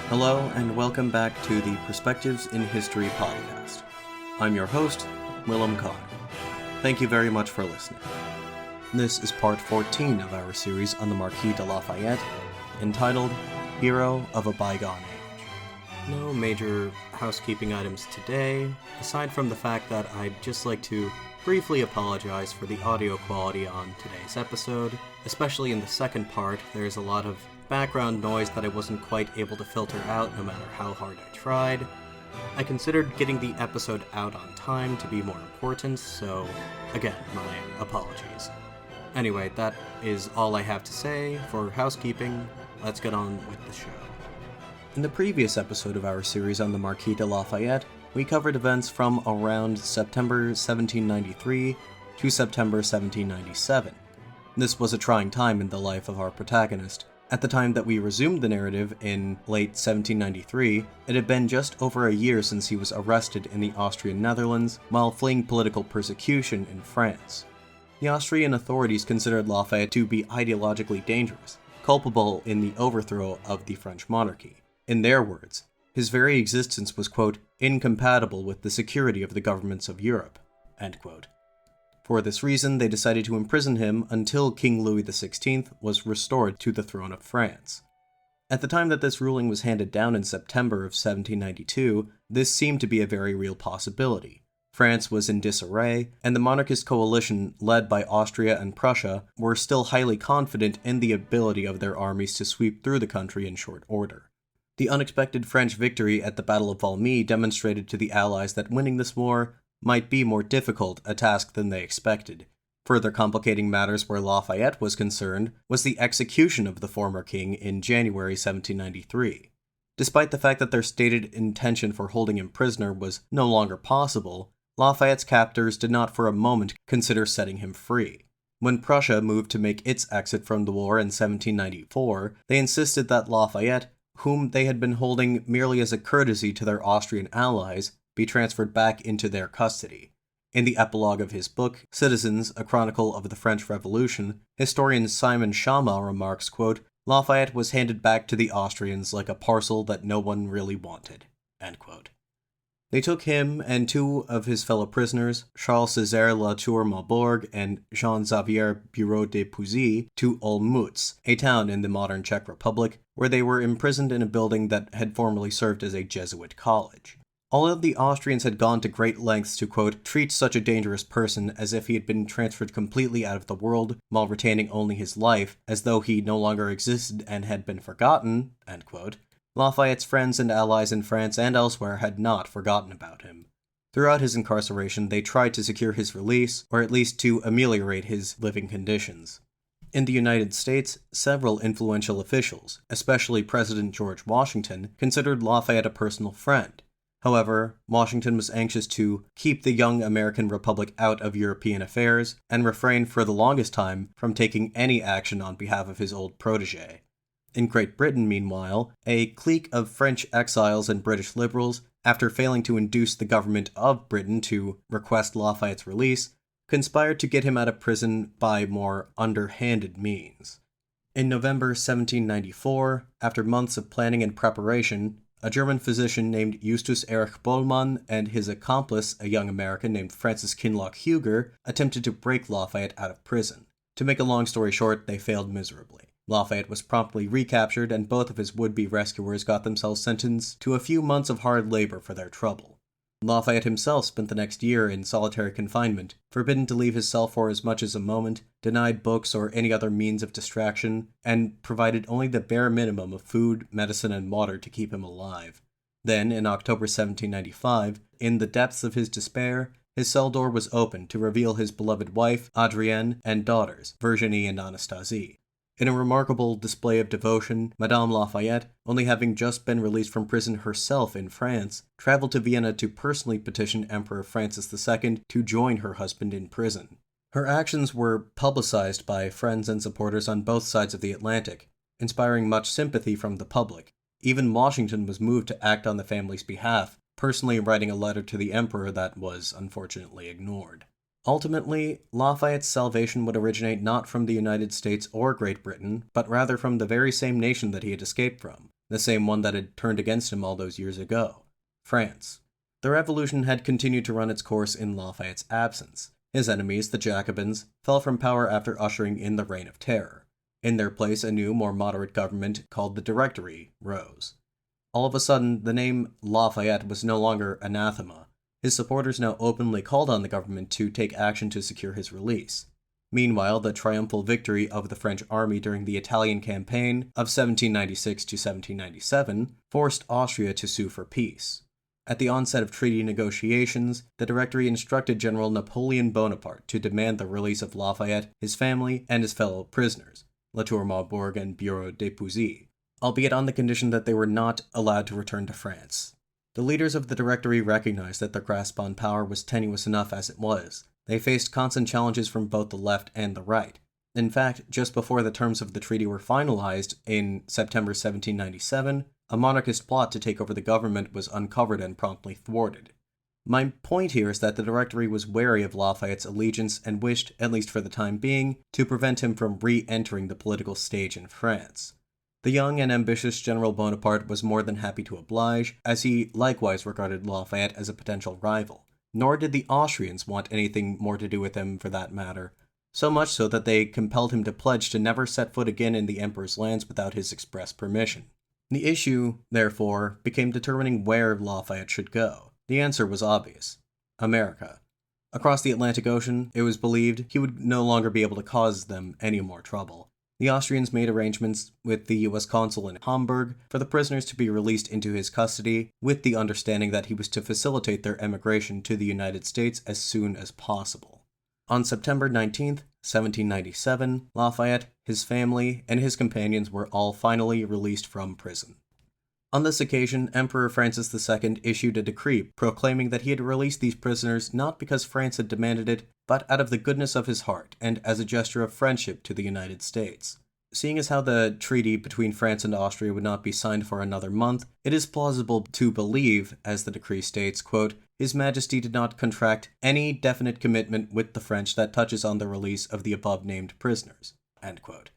Hello, and welcome back to the Perspectives in History podcast. I'm your host, Willem Conn. Thank you very much for listening. This is part 14 of our series on the Marquis de Lafayette, entitled Hero of a Bygone Age. No major housekeeping items today, aside from the fact that I'd just like to briefly apologize for the audio quality on today's episode. Especially in the second part, there's a lot of background noise that I wasn't quite able to filter out no matter how hard I tried. I considered getting the episode out on time to be more important, so again, my apologies. Anyway, that is all I have to say for housekeeping. Let's get on with the show. In the previous episode of our series on the Marquis de Lafayette, we covered events from around September 1793 to September 1797. This was a trying time in the life of our protagonist. At the time that we resumed the narrative in late 1793, it had been just over a year since he was arrested in the Austrian Netherlands while fleeing political persecution in France. The Austrian authorities considered Lafayette to be ideologically dangerous, culpable in the overthrow of the French monarchy. In their words, his very existence was, quote, incompatible with the security of the governments of Europe, end quote. For this reason, they decided to imprison him until King Louis XVI was restored to the throne of France. At the time that this ruling was handed down in September of 1792, this seemed to be a very real possibility. France was in disarray, and the monarchist coalition, led by Austria and Prussia, were still highly confident in the ability of their armies to sweep through the country in short order. The unexpected French victory at the Battle of Valmy demonstrated to the Allies that winning this war might be more difficult a task than they expected. Further complicating matters where Lafayette was concerned was the execution of the former king in January 1793. Despite the fact that their stated intention for holding him prisoner was no longer possible, Lafayette's captors did not for a moment consider setting him free. When Prussia moved to make its exit from the war in 1794, they insisted that Lafayette, whom they had been holding merely as a courtesy to their Austrian allies, be transferred back into their custody. In the epilogue of his book, Citizens, A Chronicle of the French Revolution, historian Simon Schama remarks, quote, Lafayette was handed back to the Austrians like a parcel that no one really wanted, end quote. They took him and two of his fellow prisoners, Charles Césaire Latour Malbourg and Jean-Xavier Bureau de Pouzy, to Olmütz, a town in the modern Czech Republic, where they were imprisoned in a building that had formerly served as a Jesuit college. All of the Austrians had gone to great lengths to, quote, treat such a dangerous person as if he had been transferred completely out of the world while retaining only his life, as though he no longer existed and had been forgotten, end quote. Lafayette's friends and allies in France and elsewhere had not forgotten about him. Throughout his incarceration, they tried to secure his release, or at least to ameliorate his living conditions. In the United States, several influential officials, especially President George Washington, considered Lafayette a personal friend. However, Washington was anxious to keep the young American Republic out of European affairs and refrained for the longest time from taking any action on behalf of his old protege. In Great Britain, meanwhile, a clique of French exiles and British liberals, after failing to induce the government of Britain to request Lafayette's release, conspired to get him out of prison by more underhanded means. In November 1794, after months of planning and preparation, a German physician named Justus Erich Bollmann and his accomplice, a young American named Francis Kinloch Huger, attempted to break Lafayette out of prison. To make a long story short, they failed miserably. Lafayette was promptly recaptured, and both of his would-be rescuers got themselves sentenced to a few months of hard labor for their trouble. Lafayette himself spent the next year in solitary confinement, forbidden to leave his cell for as much as a moment, denied books or any other means of distraction, and provided only the bare minimum of food, medicine, and water to keep him alive. Then, in October 1795, in the depths of his despair, his cell door was opened to reveal his beloved wife, Adrienne, and daughters, Virginie and Anastasie. In a remarkable display of devotion, Madame Lafayette, only having just been released from prison herself in France, traveled to Vienna to personally petition Emperor Francis II to join her husband in prison. Her actions were publicized by friends and supporters on both sides of the Atlantic, inspiring much sympathy from the public. Even Washington was moved to act on the family's behalf, personally writing a letter to the emperor that was unfortunately ignored. Ultimately, Lafayette's salvation would originate not from the United States or Great Britain, but rather from the very same nation that he had escaped from, the same one that had turned against him all those years ago, France. The revolution had continued to run its course in Lafayette's absence. His enemies, the Jacobins, fell from power after ushering in the Reign of Terror. In their place, a new, more moderate government called the Directory rose. All of a sudden, the name Lafayette was no longer anathema. His supporters now openly called on the government to take action to secure his release. Meanwhile, the triumphal victory of the French army during the Italian campaign of 1796 to 1797 forced Austria to sue for peace. At the onset of treaty negotiations, the Directory instructed General Napoleon Bonaparte to demand the release of Lafayette, his family, and his fellow prisoners, Latour-Maubourg and Bureau d'Épousy, albeit on the condition that they were not allowed to return to France. The leaders of the Directory recognized that their grasp on power was tenuous enough as it was. They faced constant challenges from both the left and the right. In fact, just before the terms of the treaty were finalized in September 1797, a monarchist plot to take over the government was uncovered and promptly thwarted. My point here is that the Directory was wary of Lafayette's allegiance and wished, at least for the time being, to prevent him from re-entering the political stage in France. The young and ambitious General Bonaparte was more than happy to oblige, as he likewise regarded Lafayette as a potential rival. Nor did the Austrians want anything more to do with him for that matter, so much so that they compelled him to pledge to never set foot again in the Emperor's lands without his express permission. The issue, therefore, became determining where Lafayette should go. The answer was obvious: America. Across the Atlantic Ocean, it was believed he would no longer be able to cause them any more trouble. The Austrians made arrangements with the U.S. consul in Hamburg for the prisoners to be released into his custody, with the understanding that he was to facilitate their emigration to the United States as soon as possible. On September 19, 1797, Lafayette, his family, and his companions were all finally released from prison. On this occasion, Emperor Francis II issued a decree proclaiming that he had released these prisoners not because France had demanded it, but out of the goodness of his heart and as a gesture of friendship to the United States. Seeing as how the treaty between France and Austria would not be signed for another month, it is plausible to believe, as the decree states, quote, His Majesty did not contract any definite commitment with the French that touches on the release of the above-named prisoners, end quote.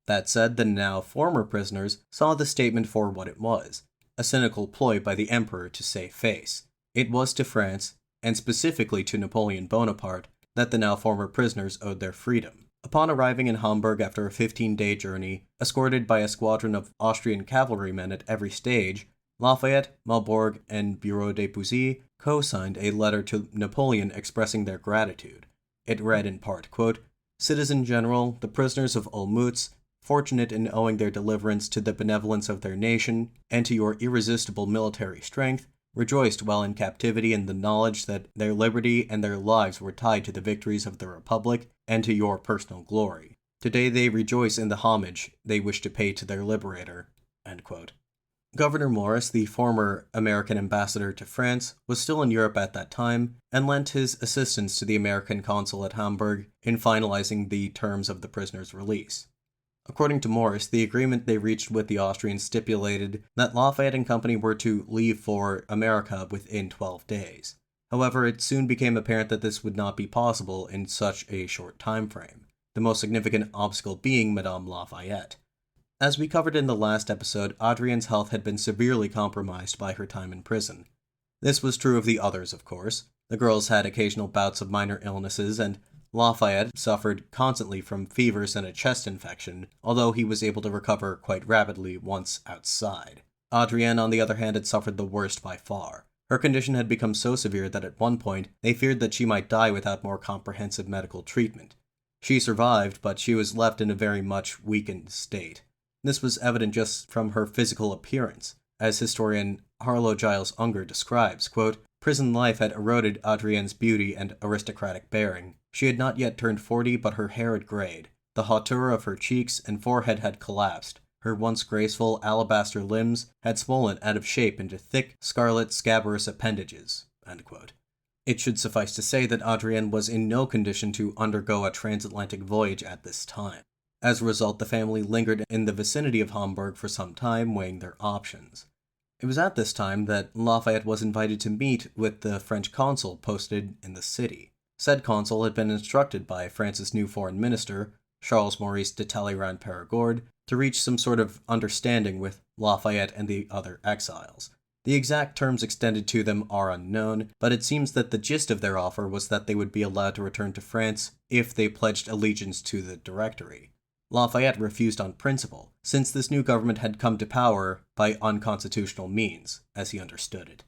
That said, the now former prisoners saw the statement for what it was, a cynical ploy by the Emperor to save face. It was to France, and specifically to Napoleon Bonaparte, that the now former prisoners owed their freedom. Upon arriving in Hamburg after a 15-day journey, escorted by a squadron of Austrian cavalrymen at every stage, Lafayette, Maubourg, and Bureau d'Épousy co-signed a letter to Napoleon expressing their gratitude. It read in part, quote, Citizen General, the prisoners of Olmütz, fortunate in owing their deliverance to the benevolence of their nation and to your irresistible military strength, rejoiced while in captivity in the knowledge that their liberty and their lives were tied to the victories of the Republic and to your personal glory. Today they rejoice in the homage they wish to pay to their liberator. End quote. Governor Maurice, the former American ambassador to France, was still in Europe at that time and lent his assistance to the American consul at Hamburg in finalizing the terms of the prisoners' release. According to Maurice, the agreement they reached with the Austrians stipulated that Lafayette and company were to leave for America within 12 days. However, it soon became apparent that this would not be possible in such a short time frame, the most significant obstacle being Madame Lafayette. As we covered in the last episode, Adrienne's health had been severely compromised by her time in prison. This was true of the others, of course. The girls had occasional bouts of minor illnesses, and Lafayette suffered constantly from fevers and a chest infection, although he was able to recover quite rapidly once outside. Adrienne, on the other hand, had suffered the worst by far. Her condition had become so severe that at one point they feared that she might die without more comprehensive medical treatment. She survived, but she was left in a very much weakened state. This was evident just from her physical appearance. As historian Harlow Giles Unger describes, quote, Prison life had eroded Adrienne's beauty and aristocratic bearing. She had not yet turned 40, but her hair had grayed. The hauteur of her cheeks and forehead had collapsed. Her once graceful alabaster limbs had swollen out of shape into thick, scarlet, scabrous appendages. End quote. It should suffice to say that Adrienne was in no condition to undergo a transatlantic voyage at this time. As a result, the family lingered in the vicinity of Hamburg for some time, weighing their options. It was at this time that Lafayette was invited to meet with the French consul posted in the city. Said consul had been instructed by France's new foreign minister, Charles Maurice de Talleyrand-Périgord, to reach some sort of understanding with Lafayette and the other exiles. The exact terms extended to them are unknown, but it seems that the gist of their offer was that they would be allowed to return to France if they pledged allegiance to the Directory. Lafayette refused on principle, since this new government had come to power by unconstitutional means, as he understood it.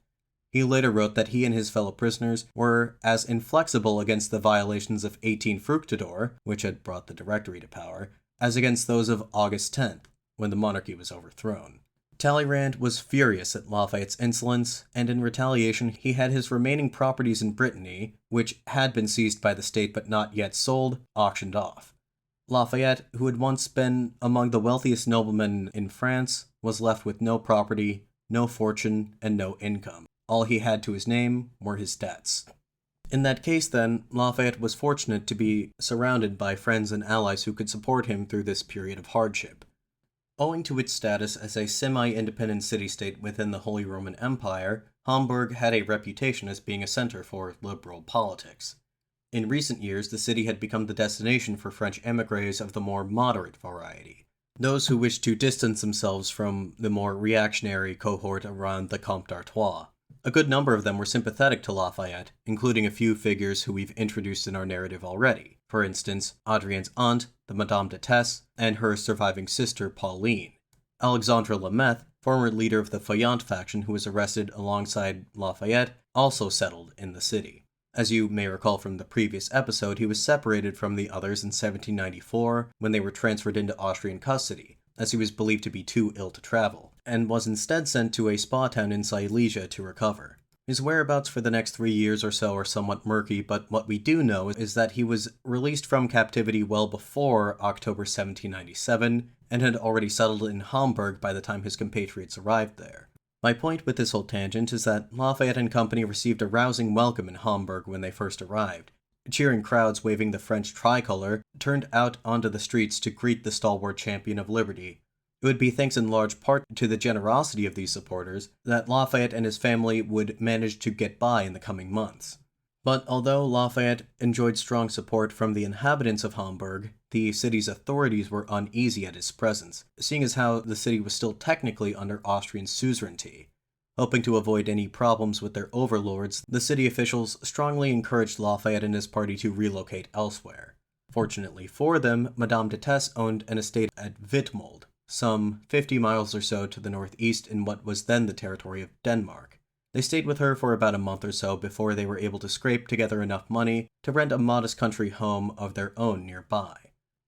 He later wrote that he and his fellow prisoners were as inflexible against the violations of 18 Fructidor, which had brought the Directory to power, as against those of August 10th, when the monarchy was overthrown. Talleyrand was furious at Lafayette's insolence, and in retaliation he had his remaining properties in Brittany, which had been seized by the state but not yet sold, auctioned off. Lafayette, who had once been among the wealthiest noblemen in France, was left with no property, no fortune, and no income. All he had to his name were his debts. In that case, then, Lafayette was fortunate to be surrounded by friends and allies who could support him through this period of hardship. Owing to its status as a semi-independent city-state within the Holy Roman Empire, Hamburg had a reputation as being a center for liberal politics. In recent years, the city had become the destination for French émigrés of the more moderate variety, those who wished to distance themselves from the more reactionary cohort around the Comte d'Artois. A good number of them were sympathetic to Lafayette, including a few figures who we've introduced in our narrative already. For instance, Adrienne's aunt, the Madame de Tesse, and her surviving sister, Pauline. Alexandre Lameth, former leader of the Feuillante faction who was arrested alongside Lafayette, also settled in the city. As you may recall from the previous episode, he was separated from the others in 1794 when they were transferred into Austrian custody, as he was believed to be too ill to travel, and was instead sent to a spa town in Silesia to recover. His whereabouts for the next 3 years or so are somewhat murky, but what we do know is that he was released from captivity well before October 1797, and had already settled in Hamburg by the time his compatriots arrived there. My point with this whole tangent is that Lafayette and company received a rousing welcome in Hamburg when they first arrived. Cheering crowds waving the French tricolor turned out onto the streets to greet the stalwart champion of liberty. It would be thanks in large part to the generosity of these supporters that Lafayette and his family would manage to get by in the coming months. But although Lafayette enjoyed strong support from the inhabitants of Hamburg, the city's authorities were uneasy at his presence, seeing as how the city was still technically under Austrian suzerainty. Hoping to avoid any problems with their overlords, the city officials strongly encouraged Lafayette and his party to relocate elsewhere. Fortunately for them, Madame de Tesse owned an estate at Wittmold, some 50 miles or so to the northeast in what was then the territory of Denmark. They stayed with her for about a month or so before they were able to scrape together enough money to rent a modest country home of their own nearby.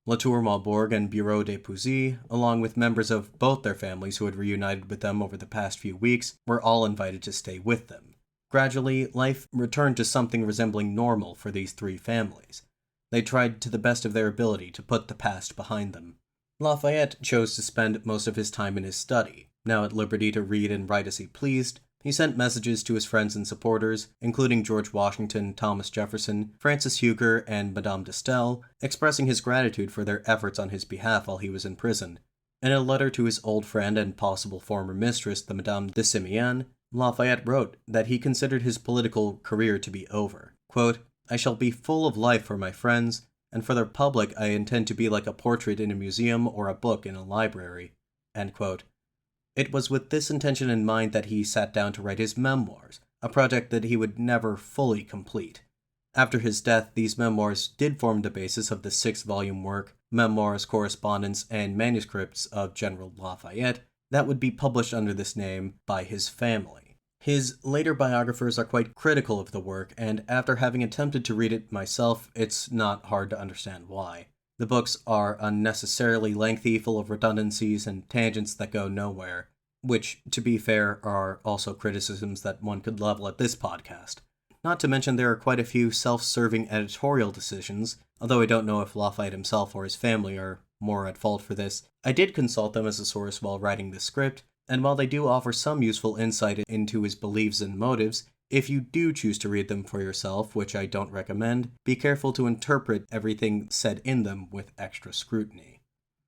Latour Maubourg and Bureau de Pouzy, along with members of both their families who had reunited with them over the past few weeks, were all invited to stay with them. Gradually, life returned to something resembling normal for these three families. They tried to the best of their ability to put the past behind them. Lafayette chose to spend most of his time in his study. Now at liberty to read and write as he pleased, he sent messages to his friends and supporters, including George Washington, Thomas Jefferson, Francis Huger, and Madame de Staël, expressing his gratitude for their efforts on his behalf while he was in prison. In a letter to his old friend and possible former mistress, the Madame de Simian, Lafayette wrote that he considered his political career to be over. Quote, "I shall be full of life for my friends, and for the public I intend to be like a portrait in a museum or a book in a library." End quote. It was with this intention in mind that he sat down to write his memoirs, a project that he would never fully complete. After his death, these memoirs did form the basis of the 6-volume work, Memoirs, Correspondence, and Manuscripts of General Lafayette, that would be published under this name by his family. His later biographers are quite critical of the work, and after having attempted to read it myself, it's not hard to understand why. The books are unnecessarily lengthy, full of redundancies and tangents that go nowhere, which, to be fair, are also criticisms that one could level at this podcast. Not to mention there are quite a few self-serving editorial decisions, although I don't know if Lafayette himself or his family are more at fault for this. I did consult them as a source while writing the script, and while they do offer some useful insight into his beliefs and motives, if you do choose to read them for yourself, which I don't recommend, be careful to interpret everything said in them with extra scrutiny.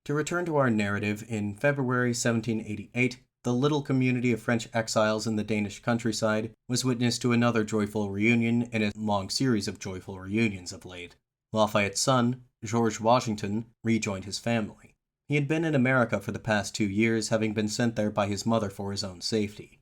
To return to our narrative, in February 1788, the little community of French exiles in the Danish countryside was witness to another joyful reunion in a long series of joyful reunions of late. Lafayette's son, George Washington, rejoined his family. He had been in America for the past 2 years, having been sent there by his mother for his own safety.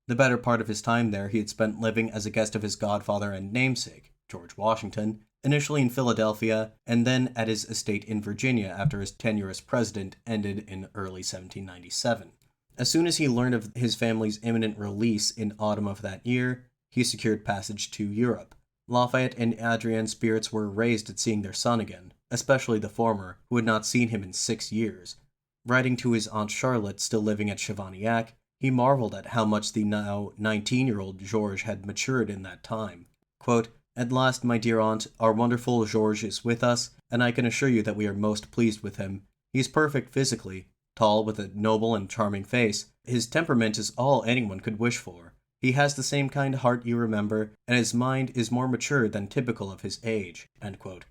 The better part of his time there he had spent living as a guest of his godfather and namesake, George Washington, initially in Philadelphia, and then at his estate in Virginia after his tenure as president ended in early 1797. As soon as he learned of his family's imminent release in autumn of that year, he secured passage to Europe. Lafayette and Adrienne's spirits were raised at seeing their son again, especially the former, who had not seen him in 6 years. Writing to his Aunt Charlotte, still living at Chavagnac, he marveled at how much the now 19-year-old Georges had matured in that time. Quote, "At last, my dear aunt, our wonderful Georges is with us, and I can assure you that we are most pleased with him. He is perfect physically, tall with a noble and charming face. His temperament is all anyone could wish for. He has the same kind heart you remember, and his mind is more mature than typical of his age." End quote.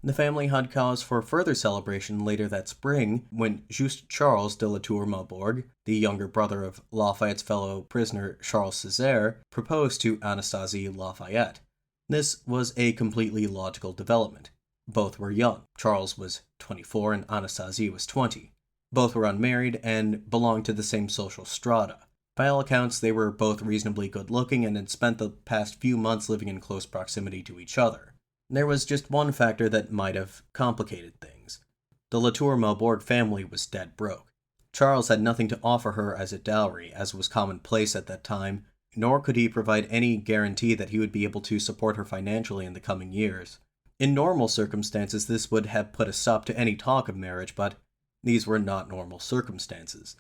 The family had cause for further celebration later that spring when Juste Charles de la Tour Maubourg, the younger brother of Lafayette's fellow prisoner Charles Césaire, proposed to Anastasie Lafayette. This was a completely logical development. Both were young. Charles was 24 and Anastasie was 20. Both were unmarried and belonged to the same social strata. By all accounts, they were both reasonably good-looking and had spent the past few months living in close proximity to each other. There was just one factor that might have complicated things. The La Tour Maubourg family was dead broke. Charles had nothing to offer her as a dowry, as was commonplace at that time, nor could he provide any guarantee that he would be able to support her financially in the coming years. In normal circumstances, this would have put a stop to any talk of marriage, but these were not normal circumstances.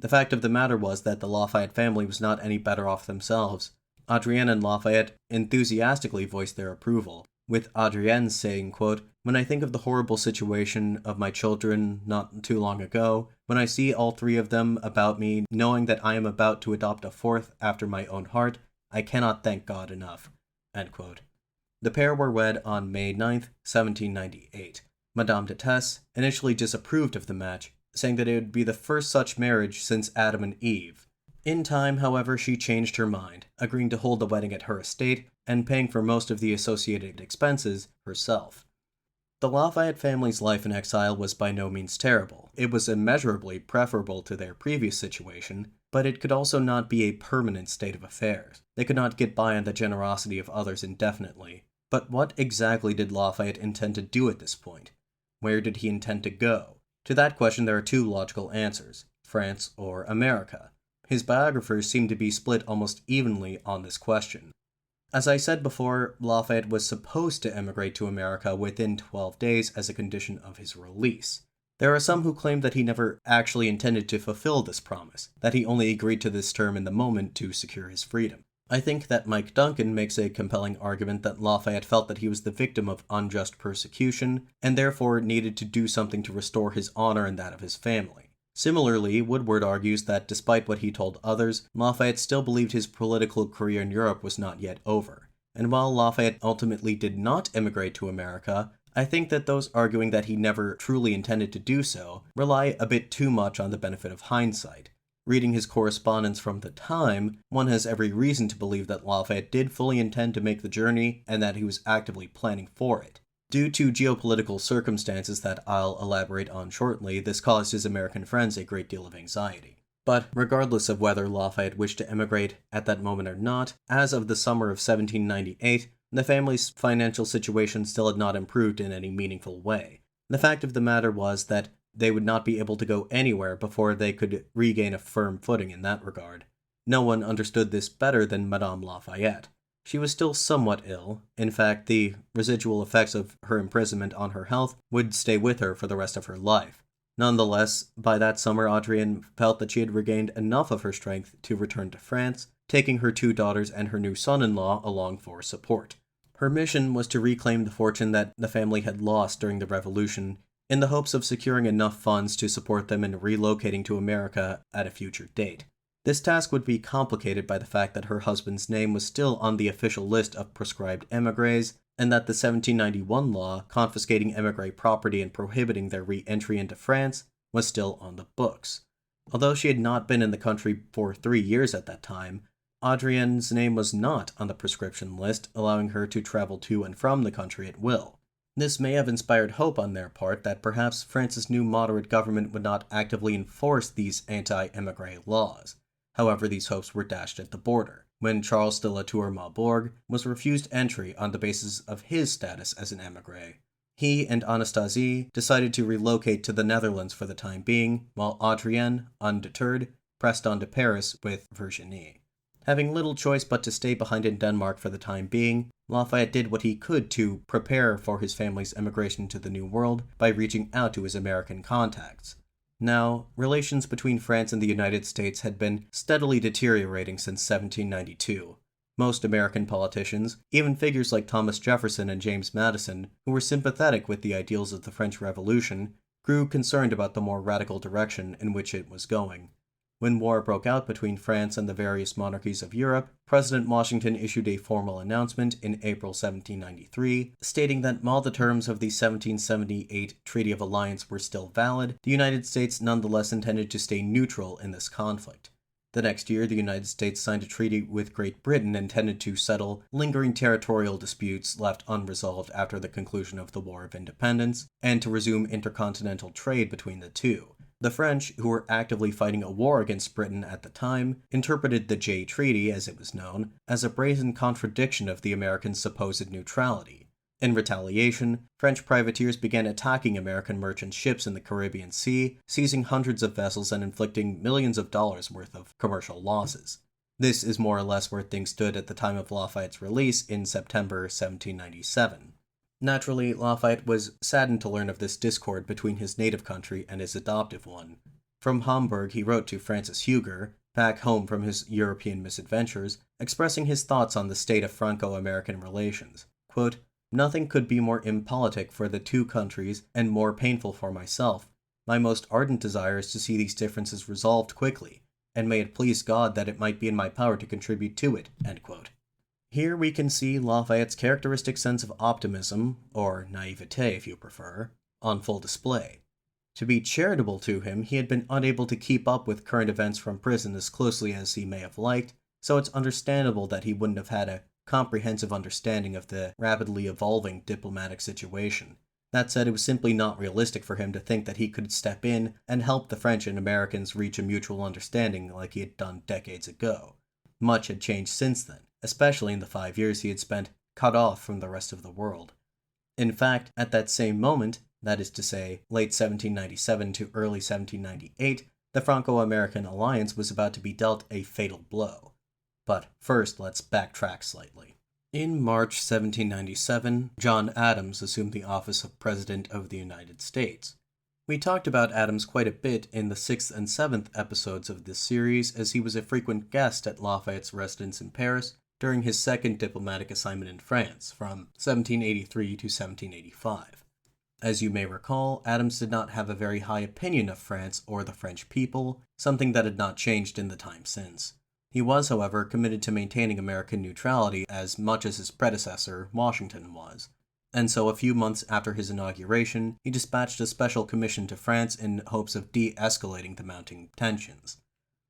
The fact of the matter was that the Lafayette family was not any better off themselves. Adrienne and Lafayette enthusiastically voiced their approval, with Adrienne saying, quote, "When I think of the horrible situation of my children not too long ago, when I see all 3 of them about me, knowing that I am about to adopt a 4th after my own heart, I cannot thank God enough." End quote. The pair were wed on May 9th, 1798. Madame de Tesse initially disapproved of the match, saying that it would be the first such marriage since Adam and Eve. In time, however, she changed her mind, agreeing to hold the wedding at her estate and paying for most of the associated expenses herself. The Lafayette family's life in exile was by no means terrible. It was immeasurably preferable to their previous situation, but it could also not be a permanent state of affairs. They could not get by on the generosity of others indefinitely. But what exactly did Lafayette intend to do at this point? Where did he intend to go? To that question there are 2 logical answers: France or America. His biographers seem to be split almost evenly on this question. As I said before, Lafayette was supposed to emigrate to America within 12 days as a condition of his release. There are some who claim that he never actually intended to fulfill this promise, that he only agreed to this term in the moment to secure his freedom. I think that Mike Duncan makes a compelling argument that Lafayette felt that he was the victim of unjust persecution, and therefore needed to do something to restore his honor and that of his family. Similarly, Woodward argues that despite what he told others, Lafayette still believed his political career in Europe was not yet over. And while Lafayette ultimately did not emigrate to America, I think that those arguing that he never truly intended to do so rely a bit too much on the benefit of hindsight. Reading his correspondence from the time, one has every reason to believe that Lafayette did fully intend to make the journey and that he was actively planning for it. Due to geopolitical circumstances that I'll elaborate on shortly, this caused his American friends a great deal of anxiety. But regardless of whether Lafayette wished to emigrate at that moment or not, as of the summer of 1798, the family's financial situation still had not improved in any meaningful way. The fact of the matter was that they would not be able to go anywhere before they could regain a firm footing in that regard. No one understood this better than Madame Lafayette. She was still somewhat ill. In fact, the residual effects of her imprisonment on her health would stay with her for the rest of her life. Nonetheless, by that summer, Adrienne felt that she had regained enough of her strength to return to France, taking her 2 daughters and her new son-in-law along for support. Her mission was to reclaim the fortune that the family had lost during the Revolution, in the hopes of securing enough funds to support them in relocating to America at a future date. This task would be complicated by the fact that her husband's name was still on the official list of proscribed émigrés, and that the 1791 law confiscating émigré property and prohibiting their re-entry into France was still on the books. Although she had not been in the country for 3 years at that time, Adrienne's name was not on the proscription list, allowing her to travel to and from the country at will. This may have inspired hope on their part that perhaps France's new moderate government would not actively enforce these anti-émigré laws. However, these hopes were dashed at the border, when Charles de la Tour Maubourg was refused entry on the basis of his status as an émigré. He and Anastasie decided to relocate to the Netherlands for the time being, while Adrienne, undeterred, pressed on to Paris with Virginie. Having little choice but to stay behind in Denmark for the time being, Lafayette did what he could to prepare for his family's emigration to the New World by reaching out to his American contacts. Now, relations between France and the United States had been steadily deteriorating since 1792. Most American politicians, even figures like Thomas Jefferson and James Madison, who were sympathetic with the ideals of the French Revolution, grew concerned about the more radical direction in which it was going. When war broke out between France and the various monarchies of Europe, President Washington issued a formal announcement in April 1793, stating that while the terms of the 1778 Treaty of Alliance were still valid, the United States nonetheless intended to stay neutral in this conflict. The next year, the United States signed a treaty with Great Britain intended to settle lingering territorial disputes left unresolved after the conclusion of the War of Independence, and to resume intercontinental trade between the two. The French, who were actively fighting a war against Britain at the time, interpreted the Jay Treaty, as it was known, as a brazen contradiction of the Americans' supposed neutrality. In retaliation, French privateers began attacking American merchant ships in the Caribbean Sea, seizing hundreds of vessels and inflicting millions of dollars worth of commercial losses. This is more or less where things stood at the time of Lafayette's release in September 1797. Naturally, Lafayette was saddened to learn of this discord between his native country and his adoptive one. From Hamburg, he wrote to Francis Huger, back home from his European misadventures, expressing his thoughts on the state of Franco-American relations. Quote, "Nothing could be more impolitic for the two countries and more painful for myself. My most ardent desire is to see these differences resolved quickly, and may it please God that it might be in my power to contribute to it." End quote. Here we can see Lafayette's characteristic sense of optimism, or naivete if you prefer, on full display. To be charitable to him, he had been unable to keep up with current events from prison as closely as he may have liked, so it's understandable that he wouldn't have had a comprehensive understanding of the rapidly evolving diplomatic situation. That said, it was simply not realistic for him to think that he could step in and help the French and Americans reach a mutual understanding like he had done decades ago. Much had changed since then, especially in the 5 years he had spent cut off from the rest of the world. In fact, at that same moment, that is to say, late 1797 to early 1798, the Franco-American alliance was about to be dealt a fatal blow. But first, let's backtrack slightly. In March 1797, John Adams assumed the office of President of the United States. We talked about Adams quite a bit in the 6th and 7th episodes of this series, as he was a frequent guest at Lafayette's residence in Paris during his second diplomatic assignment in France, from 1783 to 1785. As you may recall, Adams did not have a very high opinion of France or the French people, something that had not changed in the time since. He was, however, committed to maintaining American neutrality as much as his predecessor, Washington, was. And so a few months after his inauguration, he dispatched a special commission to France in hopes of de-escalating the mounting tensions.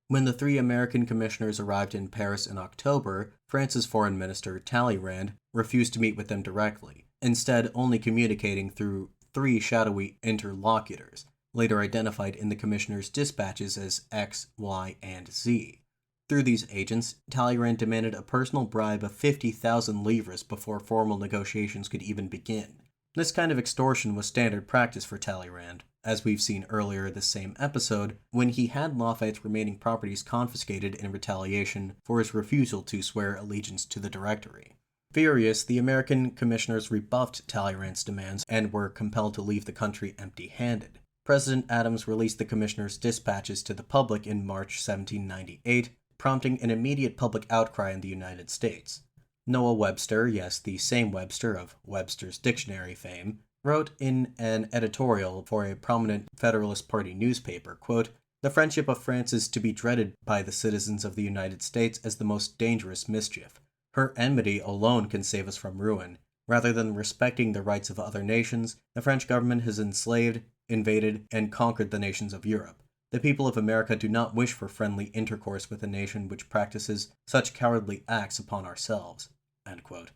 When the 3 American commissioners arrived in Paris in October, France's foreign minister, Talleyrand, refused to meet with them directly, instead only communicating through 3 shadowy interlocutors, later identified in the commissioners' dispatches as X, Y, and Z. Through these agents, Talleyrand demanded a personal bribe of 50,000 livres before formal negotiations could even begin. This kind of extortion was standard practice for Talleyrand, as we've seen earlier this same episode, when he had Lafayette's remaining properties confiscated in retaliation for his refusal to swear allegiance to the Directory. Furious, the American commissioners rebuffed Talleyrand's demands and were compelled to leave the country empty-handed. President Adams released the commissioners' dispatches to the public in March 1798, prompting an immediate public outcry in the United States. Noah Webster, yes, the same Webster of Webster's Dictionary fame, wrote in an editorial for a prominent Federalist Party newspaper, quote, "The friendship of France is to be dreaded by the citizens of the United States as the most dangerous mischief. Her enmity alone can save us from ruin. Rather than respecting the rights of other nations, the French government has enslaved, invaded, and conquered the nations of Europe. The people of America do not wish for friendly intercourse with a nation which practices such cowardly acts upon ourselves." End quote.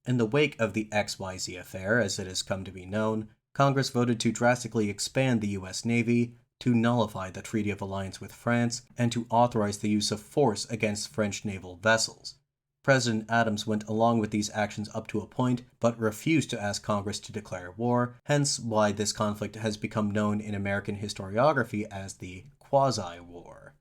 In the wake of the XYZ affair, as it has come to be known, Congress voted to drastically expand the U.S. Navy, to nullify the Treaty of Alliance with France, and to authorize the use of force against French naval vessels. President Adams went along with these actions up to a point, but refused to ask Congress to declare war, hence why this conflict has become known in American historiography as the Quasi-War.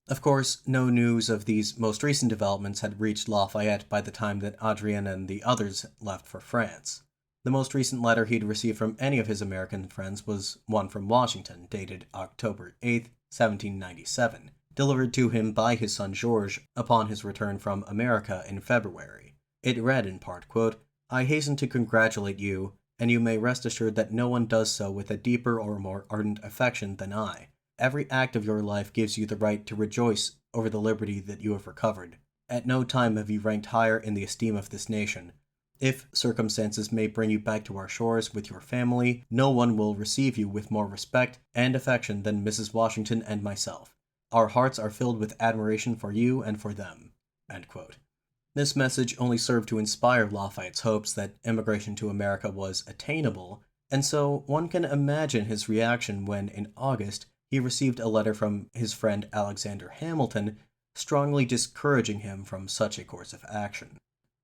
Of course, no news of these most recent developments had reached Lafayette by the time that Adrien and the others left for France. The most recent letter he'd received from any of his American friends was one from Washington, dated October 8, 1797, delivered to him by his son George upon his return from America in February. It read in part, quote, "I hasten to congratulate you, and you may rest assured that no one does so with a deeper or more ardent affection than I. Every act of your life gives you the right to rejoice over the liberty that you have recovered. At no time have you ranked higher in the esteem of this nation. If circumstances may bring you back to our shores with your family, no one will receive you with more respect and affection than Mrs. Washington and myself. Our hearts are filled with admiration for you and for them." End quote. This message only served to inspire Lafayette's hopes that immigration to America was attainable, and so one can imagine his reaction when, in August, he received a letter from his friend Alexander Hamilton, strongly discouraging him from such a course of action.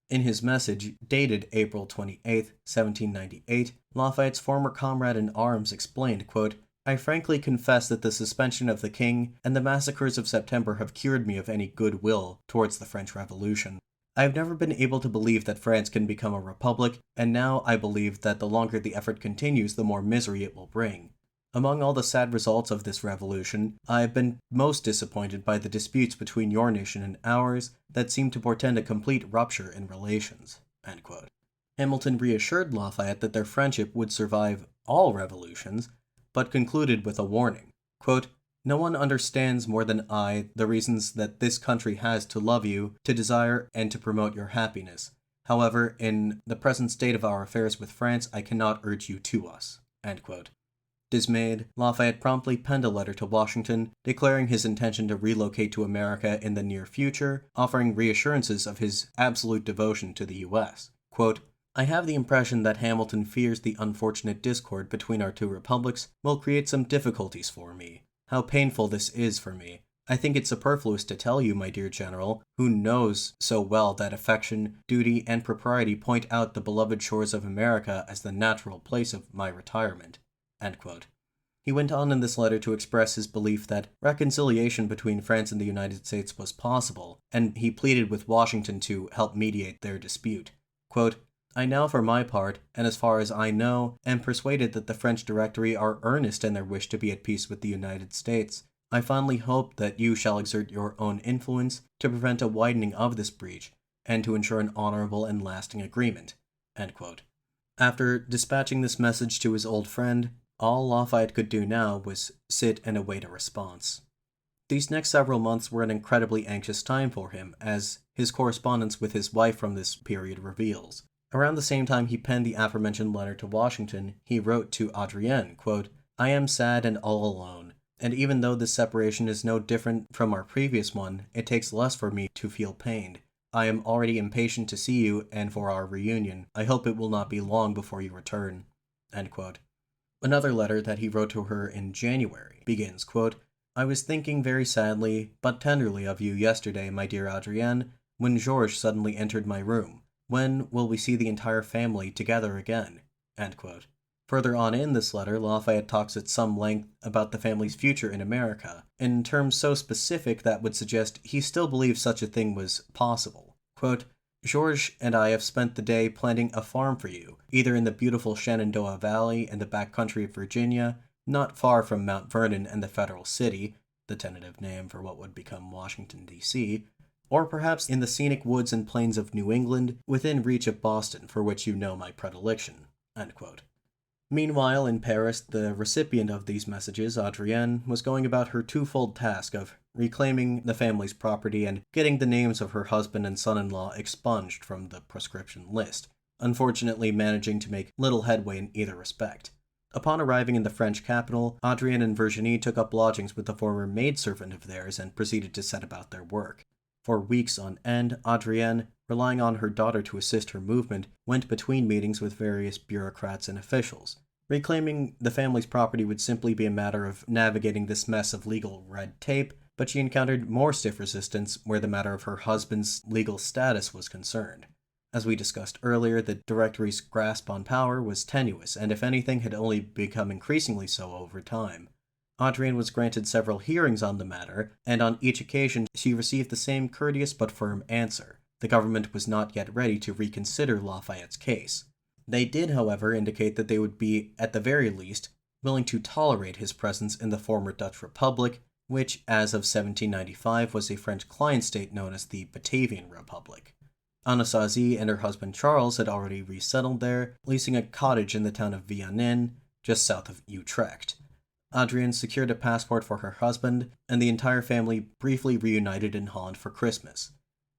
In his message, dated April 28, 1798, Lafayette's former comrade in arms explained, quote, "I frankly confess that the suspension of the king and the massacres of September have cured me of any goodwill towards the French Revolution. I have never been able to believe that France can become a republic, and now I believe that the longer the effort continues, the more misery it will bring. Among all the sad results of this revolution, I have been most disappointed by the disputes between your nation and ours that seem to portend a complete rupture in relations." End quote. Hamilton reassured Lafayette that their friendship would survive all revolutions, but concluded with a warning. Quote, "No one understands more than I the reasons that this country has to love you, to desire, and to promote your happiness. However, in the present state of our affairs with France, I cannot urge you to us." End quote. Dismayed, Lafayette promptly penned a letter to Washington, declaring his intention to relocate to America in the near future, offering reassurances of his absolute devotion to the U.S. Quote, "I have the impression that Hamilton fears the unfortunate discord between our two republics will create some difficulties for me. How painful this is for me. I think it superfluous to tell you, my dear General, who knows so well that affection, duty, and propriety point out the beloved shores of America as the natural place of my retirement." End quote. He went on in this letter to express his belief that reconciliation between France and the United States was possible, and he pleaded with Washington to help mediate their dispute. Quote, "I now, for my part, and as far as I know, am persuaded that the French Directory are earnest in their wish to be at peace with the United States. I fondly hope that you shall exert your own influence to prevent a widening of this breach, and to ensure an honorable and lasting agreement." End quote. After dispatching this message to his old friend, all Lafayette could do now was sit and await a response. These next several months were an incredibly anxious time for him, as his correspondence with his wife from this period reveals. Around the same time he penned the aforementioned letter to Washington, he wrote to Adrien, quote, "I am sad and all alone, and even though this separation is no different from our previous one, it takes less for me to feel pained. I am already impatient to see you and for our reunion. I hope it will not be long before you return." End quote. Another letter that he wrote to her in January begins, quote, "I was thinking very sadly but tenderly of you yesterday, my dear Adrien, when Georges suddenly entered my room. When will we see the entire family together again?" End quote. Further on in this letter, Lafayette talks at some length about the family's future in America, in terms so specific that would suggest he still believes such a thing was possible. Quote, "Georges and I have spent the day planting a farm for you, either in the beautiful Shenandoah Valley in the back country of Virginia, not far from Mount Vernon and the Federal City," the tentative name for what would become Washington, D.C., "or perhaps in the scenic woods and plains of New England, within reach of Boston, for which you know my predilection." End quote. Meanwhile, in Paris, the recipient of these messages, Adrienne, was going about her twofold task of reclaiming the family's property and getting the names of her husband and son-in-law expunged from the proscription list, unfortunately managing to make little headway in either respect. Upon arriving in the French capital, Adrienne and Virginie took up lodgings with a former maidservant of theirs and proceeded to set about their work. For weeks on end, Adrienne, relying on her daughter to assist her movement, went between meetings with various bureaucrats and officials. Reclaiming the family's property would simply be a matter of navigating this mess of legal red tape, but she encountered more stiff resistance where the matter of her husband's legal status was concerned. As we discussed earlier, the Directory's grasp on power was tenuous, and if anything, had only become increasingly so over time. Adrienne was granted several hearings on the matter, and on each occasion she received the same courteous but firm answer. The government was not yet ready to reconsider Lafayette's case. They did, however, indicate that they would be, at the very least, willing to tolerate his presence in the former Dutch Republic, which, as of 1795, was a French client state known as the Batavian Republic. Anastasie and her husband Charles had already resettled there, leasing a cottage in the town of Vianen, just south of Utrecht. Adrienne secured a passport for her husband, and the entire family briefly reunited in Holland for Christmas.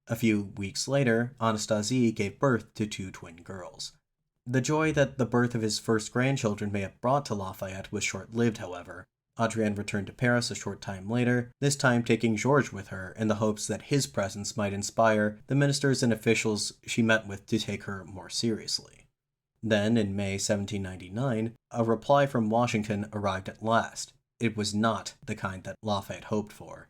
A few weeks later, Anastasie gave birth to 2 twin girls. The joy that the birth of his first grandchildren may have brought to Lafayette was short-lived, however. Adrienne returned to Paris a short time later, this time taking Georges with her in the hopes that his presence might inspire the ministers and officials she met with to take her more seriously. Then, in May 1799, a reply from Washington arrived at last. It was not the kind that Lafayette hoped for.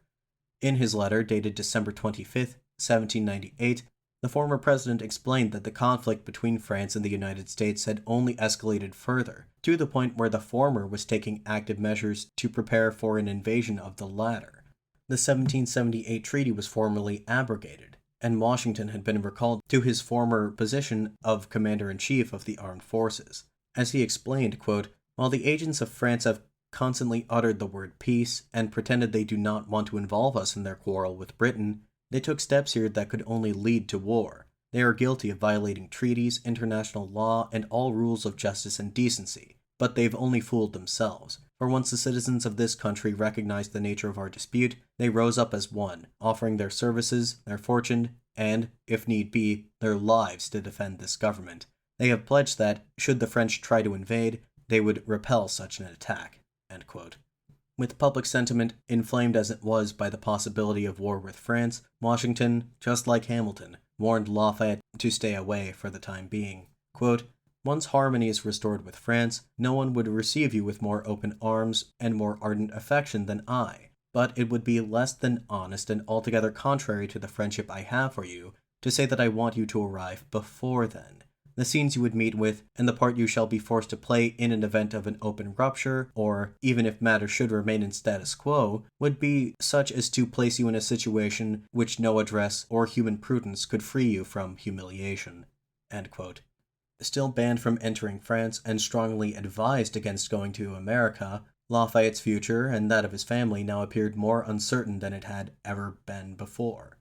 In his letter, dated December 25, 1798, the former president explained that the conflict between France and the United States had only escalated further, to the point where the former was taking active measures to prepare for an invasion of the latter. The 1778 treaty was formally abrogated, and Washington had been recalled to his former position of commander-in-chief of the armed forces. As he explained, quote, "While the agents of France have constantly uttered the word peace and pretended they do not want to involve us in their quarrel with Britain, they took steps here that could only lead to war. They are guilty of violating treaties, international law, and all rules of justice and decency. But they've only fooled themselves. For once the citizens of this country recognized the nature of our dispute, they rose up as one, offering their services, their fortune, and, if need be, their lives to defend this government. They have pledged that, should the French try to invade, they would repel such an attack." End quote. With public sentiment inflamed as it was by the possibility of war with France, Washington, just like Hamilton, warned Lafayette to stay away for the time being. Quote, "Once harmony is restored with France, no one would receive you with more open arms and more ardent affection than I, but it would be less than honest and altogether contrary to the friendship I have for you to say that I want you to arrive before then. The scenes you would meet with, and the part you shall be forced to play in an event of an open rupture, or even if matters should remain in status quo, would be such as to place you in a situation which no address or human prudence could free you from humiliation." End quote. Still banned from entering France and strongly advised against going to America, Lafayette's future and that of his family now appeared more uncertain than it had ever been before.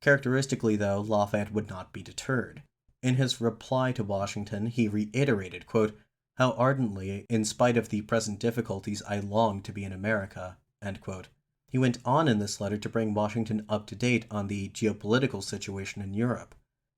Characteristically, though, Lafayette would not be deterred. In his reply to Washington, he reiterated, quote, "How ardently, in spite of the present difficulties, I long to be in America." End quote. He went on in this letter to bring Washington up to date on the geopolitical situation in Europe.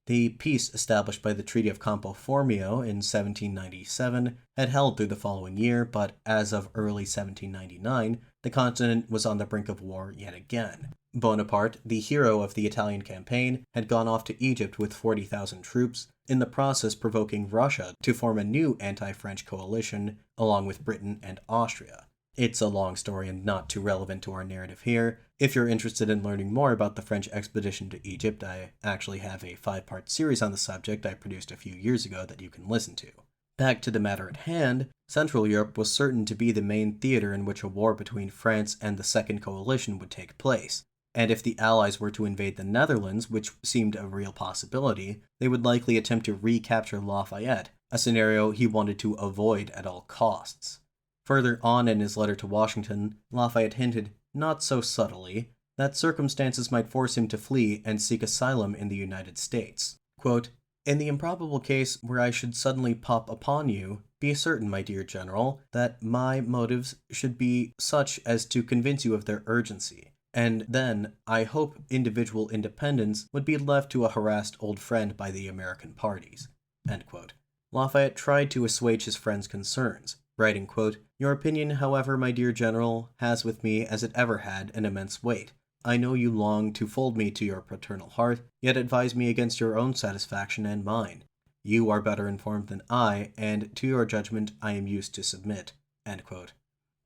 The peace established by the Treaty of Campo Formio in 1797 had held through the following year, but as of early 1799, the continent was on the brink of war yet again. Bonaparte, the hero of the Italian campaign, had gone off to Egypt with 40,000 troops, in the process provoking Russia to form a new anti-French coalition along with Britain and Austria. It's a long story and not too relevant to our narrative here. If you're interested in learning more about the French expedition to Egypt, I actually have a 5-part series on the subject I produced a few years ago that you can listen to. Back to the matter at hand, Central Europe was certain to be the main theater in which a war between France and the Second Coalition would take place. And if the Allies were to invade the Netherlands, which seemed a real possibility, they would likely attempt to recapture Lafayette, a scenario he wanted to avoid at all costs. Further on in his letter to Washington, Lafayette hinted, not so subtly, that circumstances might force him to flee and seek asylum in the United States. Quote, "In the improbable case where I should suddenly pop upon you, be certain, my dear General, that my motives should be such as to convince you of their urgency. And then, I hope individual independence would be left to a harassed old friend by the American parties." End quote. Lafayette tried to assuage his friend's concerns. writing, quote, "Your opinion, however, my dear General, has with me, as it ever had, an immense weight. I know you long to fold me to your paternal heart, yet advise me against your own satisfaction and mine. You are better informed than I, and to your judgment I am used to submit." End quote.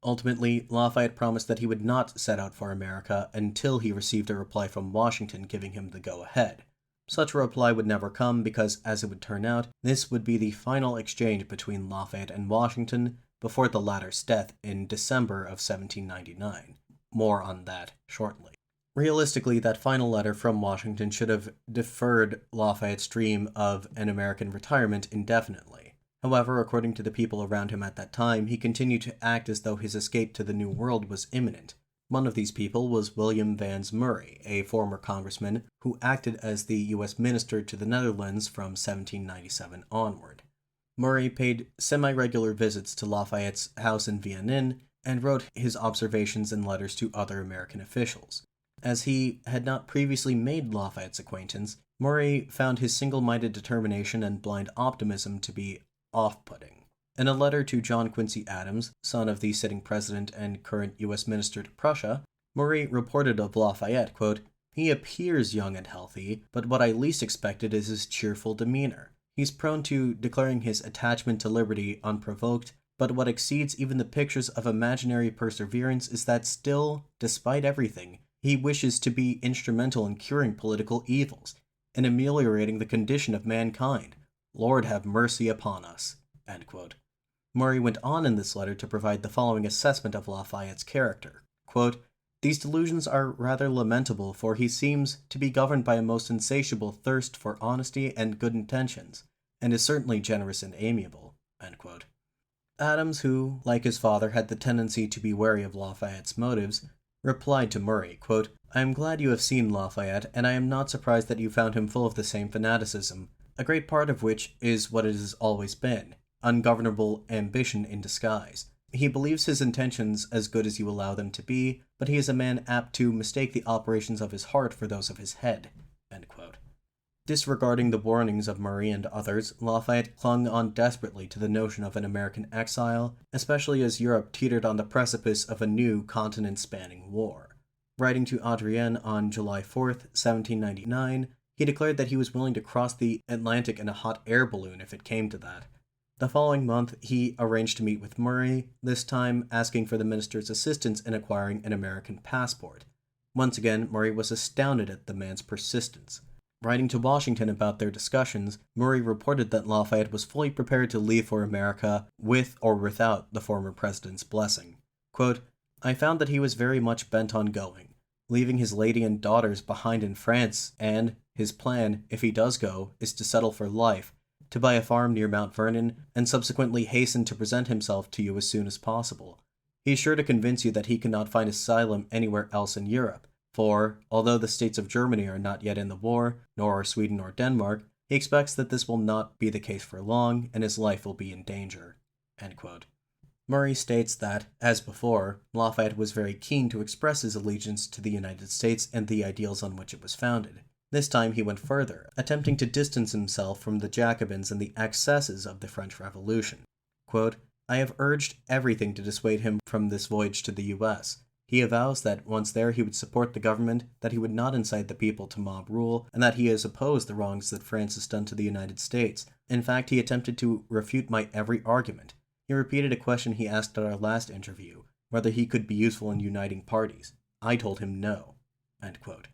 Ultimately, Lafayette promised that he would not set out for America until he received a reply from Washington giving him the go-ahead. Such a reply would never come because, as it would turn out, this would be the final exchange between Lafayette and Washington before the latter's death in December of 1799. More on that shortly. Realistically, that final letter from Washington should have deferred Lafayette's dream of an American retirement indefinitely. However, according to the people around him at that time, he continued to act as though his escape to the New World was imminent. One of these people was William Vans Murray, a former congressman who acted as the U.S. minister to the Netherlands from 1797 onward. Murray paid semi-regular visits to Lafayette's house in Vienne and wrote his observations and letters to other American officials. As he had not previously made Lafayette's acquaintance, Murray found his single-minded determination and blind optimism to be off-putting. In a letter to John Quincy Adams, son of the sitting president and current U.S. minister to Prussia, Murray reported of Lafayette, quote, "He appears young and healthy, but what I least expected is his cheerful demeanor. He's prone to declaring his attachment to liberty unprovoked, but what exceeds even the pictures of imaginary perseverance is that still, despite everything, he wishes to be instrumental in curing political evils, and ameliorating the condition of mankind. Lord have mercy upon us." End quote. Murray went on in this letter to provide the following assessment of Lafayette's character. Quote, "These delusions are rather lamentable, for he seems to be governed by a most insatiable thirst for honesty and good intentions, and is certainly generous and amiable." End quote. Adams, who, like his father, had the tendency to be wary of Lafayette's motives, replied to Murray, quote, "I am glad you have seen Lafayette, and I am not surprised that you found him full of the same fanaticism, a great part of which is what it has always been, ungovernable ambition in disguise. He believes his intentions as good as you allow them to be, but he is a man apt to mistake the operations of his heart for those of his head." End quote. Disregarding the warnings of Murray and others, Lafayette clung on desperately to the notion of an American exile, especially as Europe teetered on the precipice of a new continent-spanning war. Writing to Adrienne on July 4th, 1799, he declared that he was willing to cross the Atlantic in a hot air balloon if it came to that. The following month, he arranged to meet with Murray, this time asking for the minister's assistance in acquiring an American passport. Once again, Murray was astounded at the man's persistence. Writing to Washington about their discussions, Murray reported that Lafayette was fully prepared to leave for America with or without the former president's blessing. Quote, "I found that he was very much bent on going, leaving his lady and daughters behind in France, and his plan, if he does go, is to settle for life, to buy a farm near Mount Vernon, and subsequently hasten to present himself to you as soon as possible. He is sure to convince you that he cannot find asylum anywhere else in Europe, for, although the states of Germany are not yet in the war, nor are Sweden or Denmark, he expects that this will not be the case for long, and his life will be in danger." End quote. Murray states that, as before, Lafayette was very keen to express his allegiance to the United States and the ideals on which it was founded. This time he went further, attempting to distance himself from the Jacobins and the excesses of the French Revolution. Quote, "I have urged everything to dissuade him from this voyage to the U.S. He avows that, once there, he would support the government, that he would not incite the people to mob rule, and that he has opposed the wrongs that France has done to the United States. In fact, he attempted to refute my every argument. He repeated a question he asked at our last interview, whether he could be useful in uniting parties. I told him no." End quote.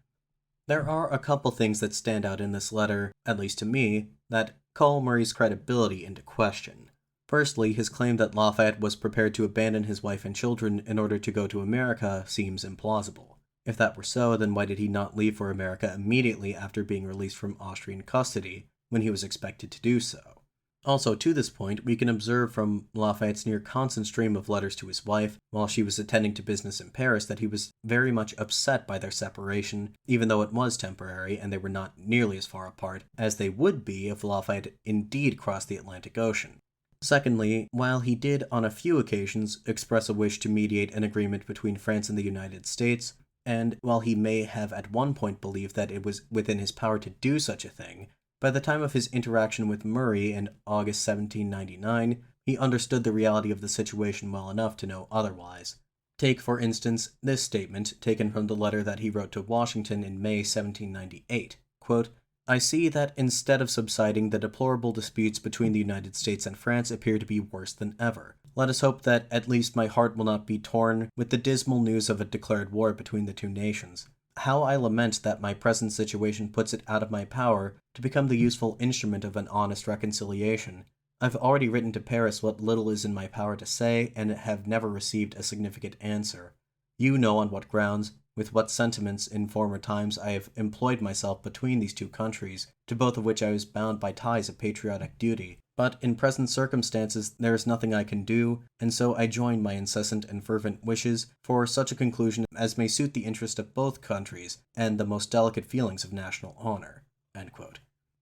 There are a couple things that stand out in this letter, at least to me, that call Murray's credibility into question. Firstly, his claim that Lafayette was prepared to abandon his wife and children in order to go to America seems implausible. If that were so, then why did he not leave for America immediately after being released from Austrian custody, when he was expected to do so? Also, to this point, we can observe from Lafayette's near constant stream of letters to his wife, while she was attending to business in Paris, that he was very much upset by their separation, even though it was temporary and they were not nearly as far apart as they would be if Lafayette indeed crossed the Atlantic Ocean. Secondly, while he did on a few occasions express a wish to mediate an agreement between France and the United States, and while he may have at one point believed that it was within his power to do such a thing, by the time of his interaction with Murray in August 1799, he understood the reality of the situation well enough to know otherwise. Take, for instance, this statement taken from the letter that he wrote to Washington in May 1798. Quote, "I see that instead of subsiding, the deplorable disputes between the United States and France appear to be worse than ever. Let us hope that at least my heart will not be torn with the dismal news of a declared war between the two nations. How I lament that my present situation puts it out of my power to become the useful instrument of an honest reconciliation. I've already written to Paris what little is in my power to say, and have never received a significant answer. You know on what grounds, with what sentiments in former times I have employed myself between these two countries, to both of which I was bound by ties of patriotic duty. But in present circumstances there is nothing I can do, and so I join my incessant and fervent wishes for such a conclusion as may suit the interest of both countries and the most delicate feelings of national honor." End quote.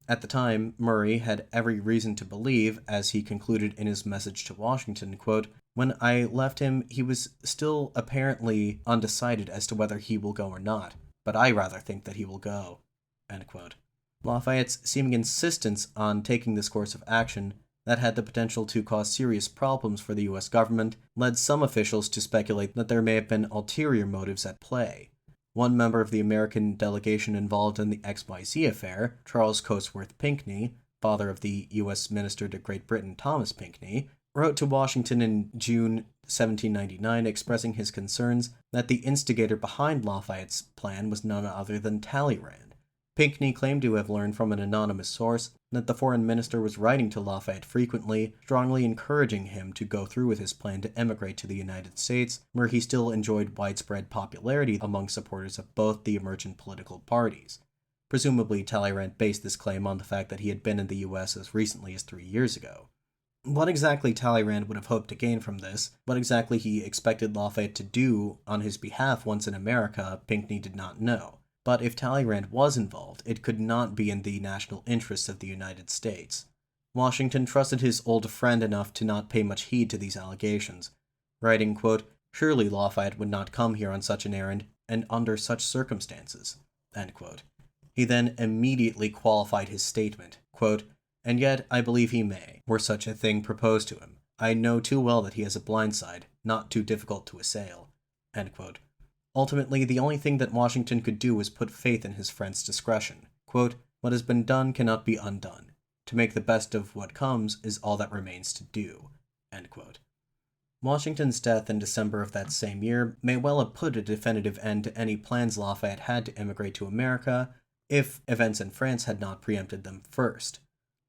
At the time, Murray had every reason to believe, as he concluded in his message to Washington, quote, "When I left him, he was still apparently undecided as to whether he will go or not, but I rather think that he will go." End quote. Lafayette's seeming insistence on taking this course of action that had the potential to cause serious problems for the U.S. government led some officials to speculate that there may have been ulterior motives at play. One member of the American delegation involved in the XYZ affair, Charles Cosworth Pinckney, father of the U.S. Minister to Great Britain Thomas Pinckney, wrote to Washington in June 1799 expressing his concerns that the instigator behind Lafayette's plan was none other than Talleyrand. Pinckney claimed to have learned from an anonymous source that the foreign minister was writing to Lafayette frequently, strongly encouraging him to go through with his plan to emigrate to the United States, where he still enjoyed widespread popularity among supporters of both the emergent political parties. Presumably, Talleyrand based this claim on the fact that he had been in the U.S. as recently as 3 years ago. What exactly Talleyrand would have hoped to gain from this, what exactly he expected Lafayette to do on his behalf once in America, Pinckney did not know. But if Talleyrand was involved, it could not be in the national interests of the United States. Washington trusted his old friend enough to not pay much heed to these allegations, writing, quote, "Surely Lafayette would not come here on such an errand, and under such circumstances." End quote. He then immediately qualified his statement, quote, "And yet I believe he may, were such a thing proposed to him. I know too well that he has a blind side, not too difficult to assail." End quote. Ultimately, the only thing that Washington could do was put faith in his friend's discretion. Quote, "What has been done cannot be undone. To make the best of what comes is all that remains to do." End quote. Washington's death in December of that same year may well have put a definitive end to any plans Lafayette had to emigrate to America, if events in France had not preempted them first.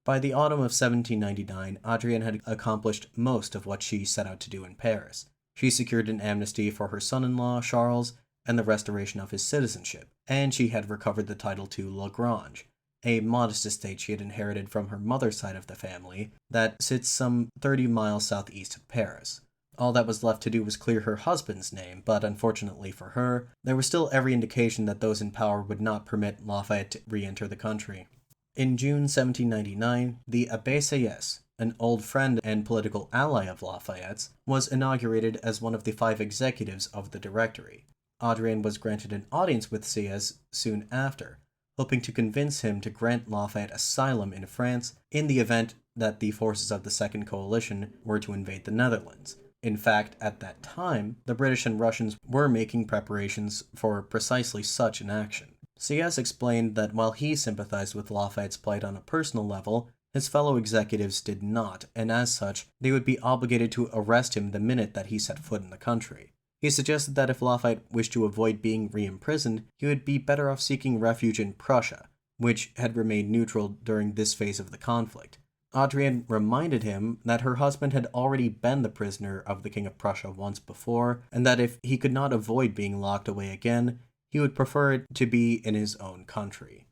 By the autumn of 1799, Adrienne had accomplished most of what she set out to do in Paris. She secured an amnesty for her son-in-law, Charles, and the restoration of his citizenship, and she had recovered the title to La Grange, a modest estate she had inherited from her mother's side of the family that sits some 30 miles southeast of Paris. All that was left to do was clear her husband's name, but unfortunately for her, there was still every indication that those in power would not permit Lafayette to re-enter the country. In June 1799, the Abbé Sieyès, an old friend and political ally of Lafayette's, was inaugurated as one of the 5 executives of the Directory. Adrienne was granted an audience with Sieyès soon after, hoping to convince him to grant Lafayette asylum in France in the event that the forces of the Second Coalition were to invade the Netherlands. In fact, at that time, the British and Russians were making preparations for precisely such an action. Sieyès explained that while he sympathized with Lafayette's plight on a personal level, his fellow executives did not, and as such, they would be obligated to arrest him the minute that he set foot in the country. He suggested that if Lafayette wished to avoid being re-imprisoned, he would be better off seeking refuge in Prussia, which had remained neutral during this phase of the conflict. Adrienne reminded him that her husband had already been the prisoner of the King of Prussia once before, and that if he could not avoid being locked away again, he would prefer it to be in his own country.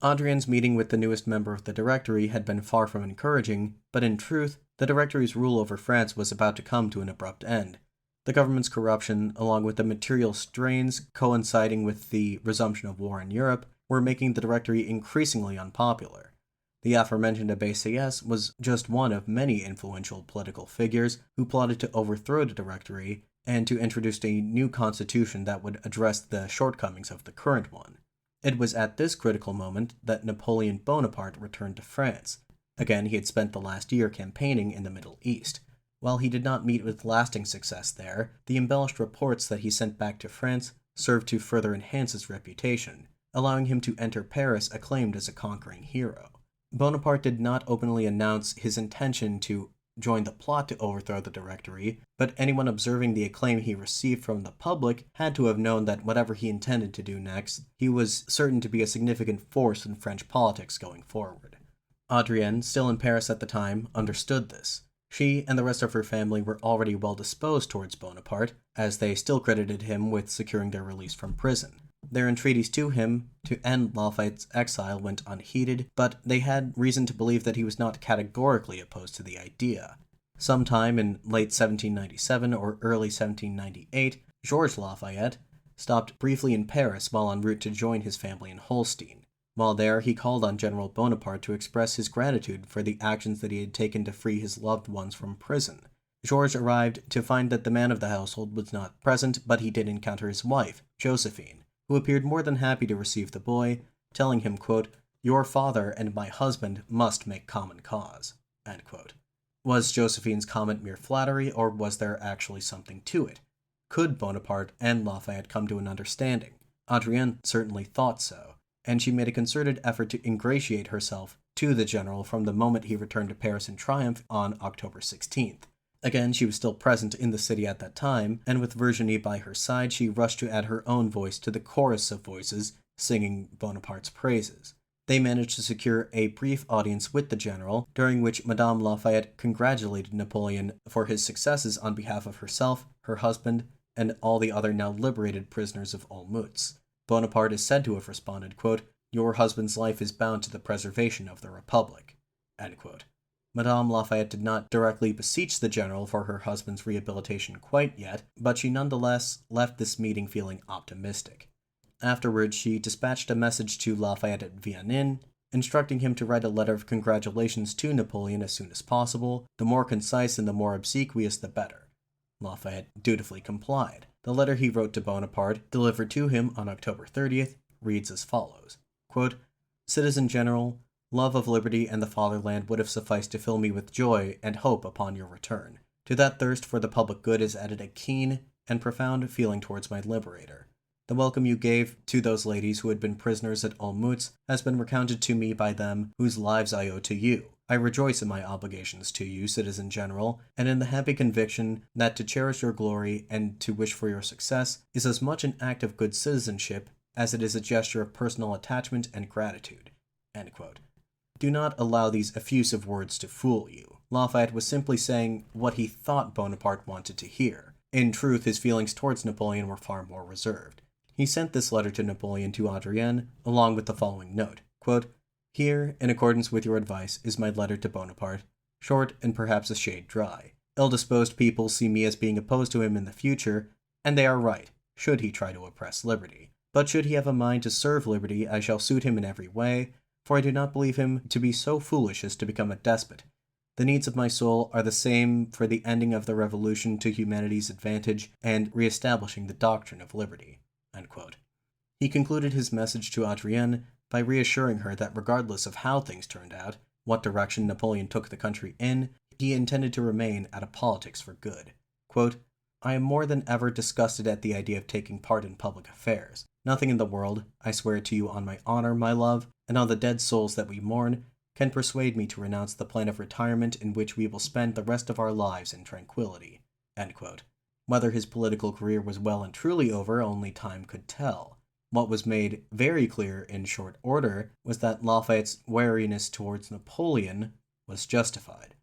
Adrienne's meeting with the newest member of the Directory had been far from encouraging, but in truth, the Directory's rule over France was about to come to an abrupt end. The government's corruption, along with the material strains coinciding with the resumption of war in Europe, were making the Directory increasingly unpopular. The aforementioned Abbé Sieyès was just one of many influential political figures who plotted to overthrow the Directory and to introduce a new constitution that would address the shortcomings of the current one. It was at this critical moment that Napoleon Bonaparte returned to France, Again, he had spent the last year campaigning in the Middle East. While he did not meet with lasting success there, the embellished reports that he sent back to France served to further enhance his reputation, allowing him to enter Paris acclaimed as a conquering hero. Bonaparte did not openly announce his intention to join the plot to overthrow the Directory, but anyone observing the acclaim he received from the public had to have known that whatever he intended to do next, he was certain to be a significant force in French politics going forward. Adrienne, still in Paris at the time, understood this. She and the rest of her family were already well disposed towards Bonaparte, as they still credited him with securing their release from prison. Their entreaties to him to end Lafayette's exile went unheeded, but they had reason to believe that he was not categorically opposed to the idea. Sometime in late 1797 or early 1798, Georges Lafayette stopped briefly in Paris while en route to join his family in Holstein. While there, he called on General Bonaparte to express his gratitude for the actions that he had taken to free his loved ones from prison. Georges arrived to find that the man of the household was not present, but he did encounter his wife, Josephine, who appeared more than happy to receive the boy, telling him, quote, "Your father and my husband must make common cause." End quote. Was Josephine's comment mere flattery, or was there actually something to it? Could Bonaparte and Lafayette come to an understanding? Adrienne certainly thought so, and she made a concerted effort to ingratiate herself to the general from the moment he returned to Paris in triumph on October 16th. Again, she was still present in the city at that time, and with Virginie by her side, she rushed to add her own voice to the chorus of voices singing Bonaparte's praises. They managed to secure a brief audience with the general, during which Madame Lafayette congratulated Napoleon for his successes on behalf of herself, her husband, and all the other now liberated prisoners of Olmütz. Bonaparte is said to have responded, quote, "Your husband's life is bound to the preservation of the Republic." End quote. Madame Lafayette did not directly beseech the general for her husband's rehabilitation quite yet, but she nonetheless left this meeting feeling optimistic. Afterwards, she dispatched a message to Lafayette at Vianin, instructing him to write a letter of congratulations to Napoleon as soon as possible. The more concise and the more obsequious, the better. Lafayette dutifully complied. The letter he wrote to Bonaparte, delivered to him on October 30th, reads as follows, quote, "Citizen General, love of liberty and the fatherland would have sufficed to fill me with joy and hope upon your return. To that thirst for the public good is added a keen and profound feeling towards my liberator. The welcome you gave to those ladies who had been prisoners at Olmütz has been recounted to me by them whose lives I owe to you. I rejoice in my obligations to you, Citizen General, and in the happy conviction that to cherish your glory and to wish for your success is as much an act of good citizenship as it is a gesture of personal attachment and gratitude." End quote. Do not allow these effusive words to fool you. Lafayette was simply saying what he thought Bonaparte wanted to hear. In truth, his feelings towards Napoleon were far more reserved. He sent this letter to Napoleon to Adrienne, along with the following note, quote, "Here, in accordance with your advice, is my letter to Bonaparte, short and perhaps a shade dry. Ill-disposed people see me as being opposed to him in the future, and they are right, should he try to oppress liberty. But should he have a mind to serve liberty, I shall suit him in every way, for I do not believe him to be so foolish as to become a despot. The needs of my soul are the same for the ending of the revolution to humanity's advantage and re-establishing the doctrine of liberty." End quote. He concluded his message to Adrienne by reassuring her that regardless of how things turned out, what direction Napoleon took the country in, he intended to remain out of politics for good. Quote, "I am more than ever disgusted at the idea of taking part in public affairs. Nothing in the world, I swear it to you on my honor, my love, and on the dead souls that we mourn, can persuade me to renounce the plan of retirement in which we will spend the rest of our lives in tranquility." End quote. Whether his political career was well and truly over, only time could tell. What was made very clear in short order was that Lafayette's wariness towards Napoleon was justified.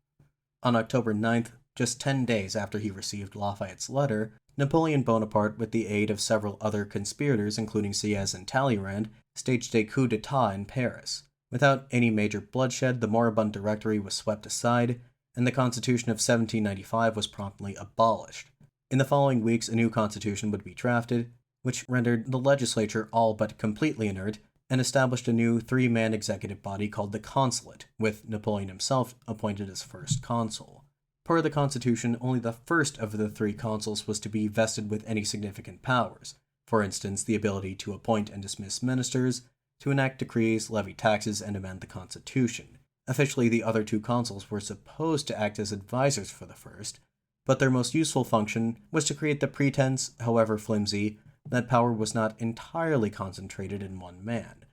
On October 9th, just 10 days after he received Lafayette's letter, Napoleon Bonaparte, with the aid of several other conspirators, including Sieyès and Talleyrand, staged a coup d'etat in Paris. Without any major bloodshed, the moribund Directory was swept aside, and the Constitution of 1795 was promptly abolished. In the following weeks, a new constitution would be drafted, which rendered the legislature all but completely inert, and established a new three-man executive body called the Consulate, with Napoleon himself appointed as first consul. Per the Constitution, only the first of the three consuls was to be vested with any significant powers, for instance, the ability to appoint and dismiss ministers, to enact decrees, levy taxes, and amend the Constitution. Officially, the other two consuls were supposed to act as advisors for the first, but their most useful function was to create the pretense, however flimsy, that power was not entirely concentrated in one man.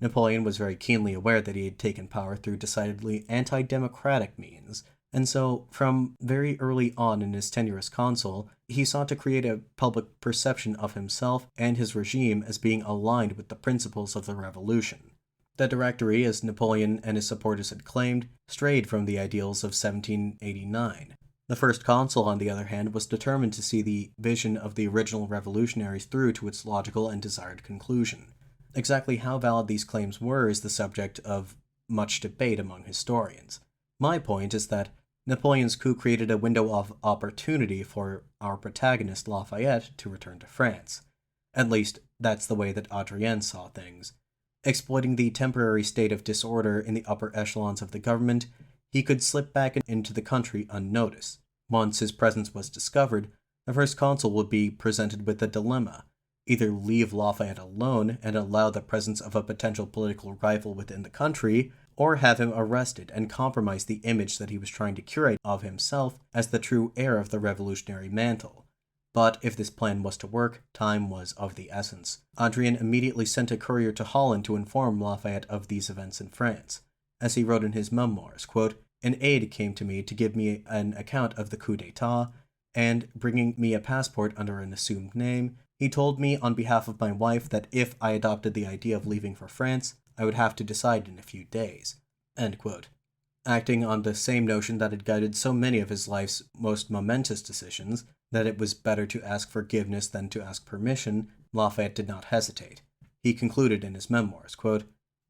Napoleon was very keenly aware that he had taken power through decidedly anti-democratic means, and so, from very early on in his tenure as consul, he sought to create a public perception of himself and his regime as being aligned with the principles of the revolution. The Directory, as Napoleon and his supporters had claimed, strayed from the ideals of 1789. The first consul, on the other hand, was determined to see the vision of the original revolutionaries through to its logical and desired conclusion. Exactly how valid these claims were is the subject of much debate among historians. My point is that Napoleon's coup created a window of opportunity for our protagonist Lafayette to return to France. At least, that's the way that Adrien saw things. Exploiting the temporary state of disorder in the upper echelons of the government, he could slip back into the country unnoticed. Once his presence was discovered, the first consul would be presented with a dilemma: either leave Lafayette alone and allow the presence of a potential political rival within the country, or have him arrested and compromise the image that he was trying to curate of himself as the true heir of the revolutionary mantle. But if this plan was to work, time was of the essence. Adrien immediately sent a courier to Holland to inform Lafayette of these events in France. As he wrote in his memoirs, quote, "An aide came to me to give me an account of the coup d'etat, and, bringing me a passport under an assumed name, he told me on behalf of my wife that if I adopted the idea of leaving for France, I would have to decide in a few days." End quote. Acting on the same notion that had guided so many of his life's most momentous decisions, that it was better to ask forgiveness than to ask permission, Lafayette did not hesitate. He concluded in his memoirs, quote,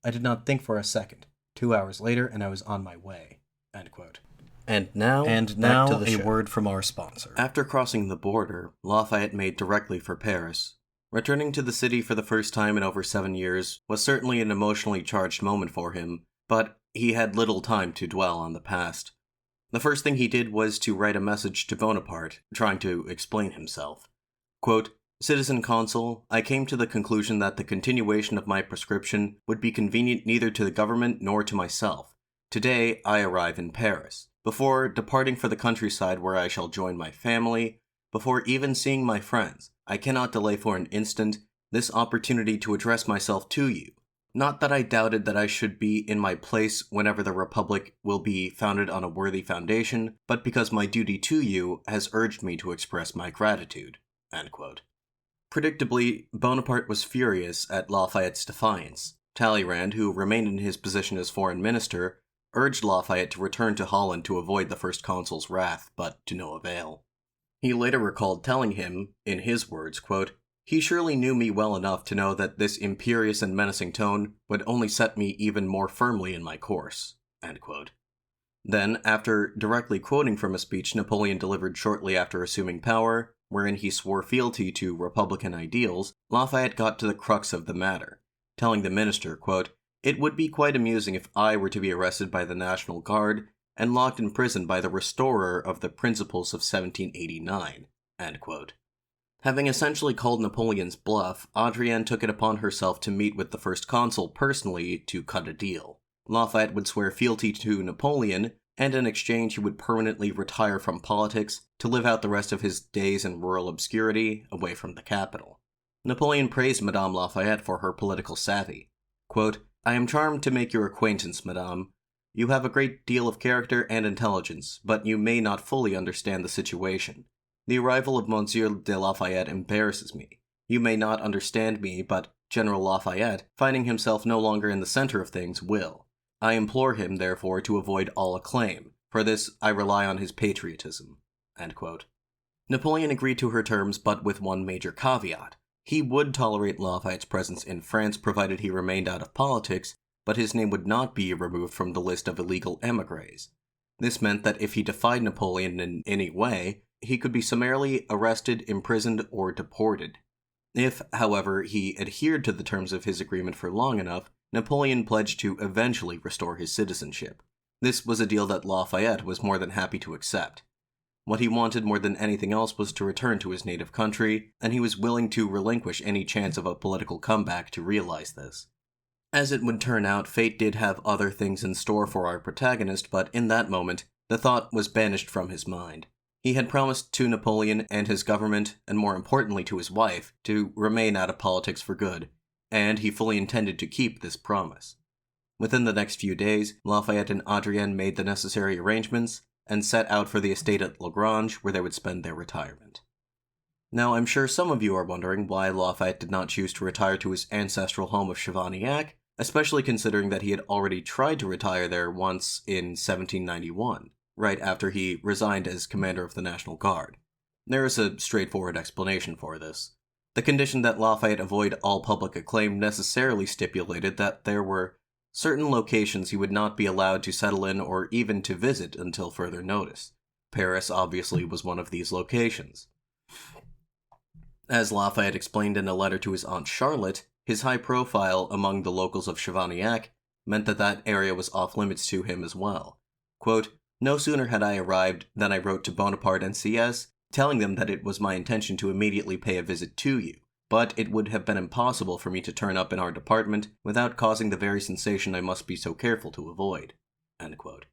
"I did not think for a second. 2 hours later, and I was on my way." End quote. And now a word from our sponsor. After crossing the border, Lafayette made directly for Paris. Returning to the city for the first time in over 7 years was certainly an emotionally charged moment for him, but he had little time to dwell on the past. The first thing he did was to write a message to Bonaparte, trying to explain himself. Quote, "Citizen Consul, I came to the conclusion that the continuation of my prescription would be convenient neither to the government nor to myself. Today I arrive in Paris. Before departing for the countryside where I shall join my family, before even seeing my friends, I cannot delay for an instant this opportunity to address myself to you. Not that I doubted that I should be in my place whenever the Republic will be founded on a worthy foundation, but because my duty to you has urged me to express my gratitude." End quote. Predictably, Bonaparte was furious at Lafayette's defiance. Talleyrand, who remained in his position as foreign minister, urged Lafayette to return to Holland to avoid the first consul's wrath, but to no avail. He later recalled telling him, in his words, quote, "He surely knew me well enough to know that this imperious and menacing tone would only set me even more firmly in my course." End quote. Then, after directly quoting from a speech Napoleon delivered shortly after assuming power, wherein he swore fealty to Republican ideals, Lafayette got to the crux of the matter, telling the minister, quote, "It would be quite amusing if I were to be arrested by the National Guard and locked in prison by the restorer of the principles of 1789. End quote. Having essentially called Napoleon's bluff, Adrienne took it upon herself to meet with the first consul personally to cut a deal. Lafayette would swear fealty to Napoleon, and in exchange he would permanently retire from politics to live out the rest of his days in rural obscurity, away from the capital. Napoleon praised Madame Lafayette for her political savvy. Quote, "I am charmed to make your acquaintance, Madame. You have a great deal of character and intelligence, but you may not fully understand the situation. The arrival of Monsieur de Lafayette embarrasses me. You may not understand me, but General Lafayette, finding himself no longer in the center of things, will. I implore him, therefore, to avoid all acclaim. For this, I rely on his patriotism." End quote. Napoleon agreed to her terms, but with one major caveat. He would tolerate Lafayette's presence in France provided he remained out of politics, but his name would not be removed from the list of illegal émigrés. This meant that if he defied Napoleon in any way, he could be summarily arrested, imprisoned, or deported. If, however, he adhered to the terms of his agreement for long enough, Napoleon pledged to eventually restore his citizenship. This was a deal that Lafayette was more than happy to accept. What he wanted more than anything else was to return to his native country, and he was willing to relinquish any chance of a political comeback to realize this. As it would turn out, fate did have other things in store for our protagonist, but in that moment, the thought was banished from his mind. He had promised to Napoleon and his government, and more importantly to his wife, to remain out of politics for good, and he fully intended to keep this promise. Within the next few days, Lafayette and Adrienne made the necessary arrangements and set out for the estate at Lagrange, where they would spend their retirement. Now, I'm sure some of you are wondering why Lafayette did not choose to retire to his ancestral home of Chevignac, especially considering that he had already tried to retire there once in 1791, right after he resigned as commander of the National Guard. There is a straightforward explanation for this. The condition that Lafayette avoid all public acclaim necessarily stipulated that there were certain locations he would not be allowed to settle in or even to visit until further notice. Paris obviously was one of these locations. As Lafayette explained in a letter to his Aunt Charlotte, his high profile among the locals of Chevignac meant that that area was off-limits to him as well. Quote, "No sooner had I arrived than I wrote to Bonaparte and CS, telling them that it was my intention to immediately pay a visit to you, but it would have been impossible for me to turn up in our department without causing the very sensation I must be so careful to avoid." End quote.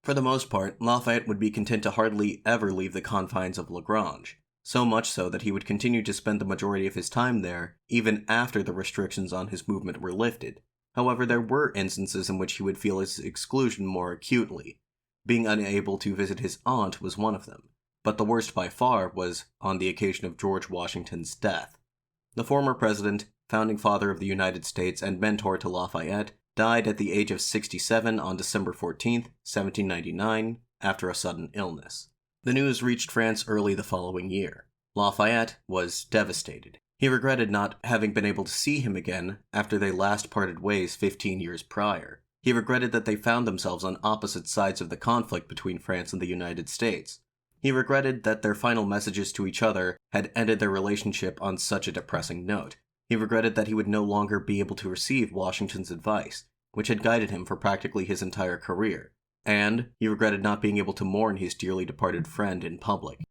For the most part, Lafayette would be content to hardly ever leave the confines of Lagrange, so much so that he would continue to spend the majority of his time there, even after the restrictions on his movement were lifted. However, there were instances in which he would feel his exclusion more acutely. Being unable to visit his aunt was one of them, but the worst by far was on the occasion of George Washington's death. The former president, founding father of the United States and mentor to Lafayette, died at the age of 67 on December 14, 1799, after a sudden illness. The news reached France early the following year. Lafayette was devastated. He regretted not having been able to see him again after they last parted ways 15 years prior. He regretted that they found themselves on opposite sides of the conflict between France and the United States. He regretted that their final messages to each other had ended their relationship on such a depressing note. He regretted that he would no longer be able to receive Washington's advice, which had guided him for practically his entire career. And he regretted not being able to mourn his dearly departed friend in public.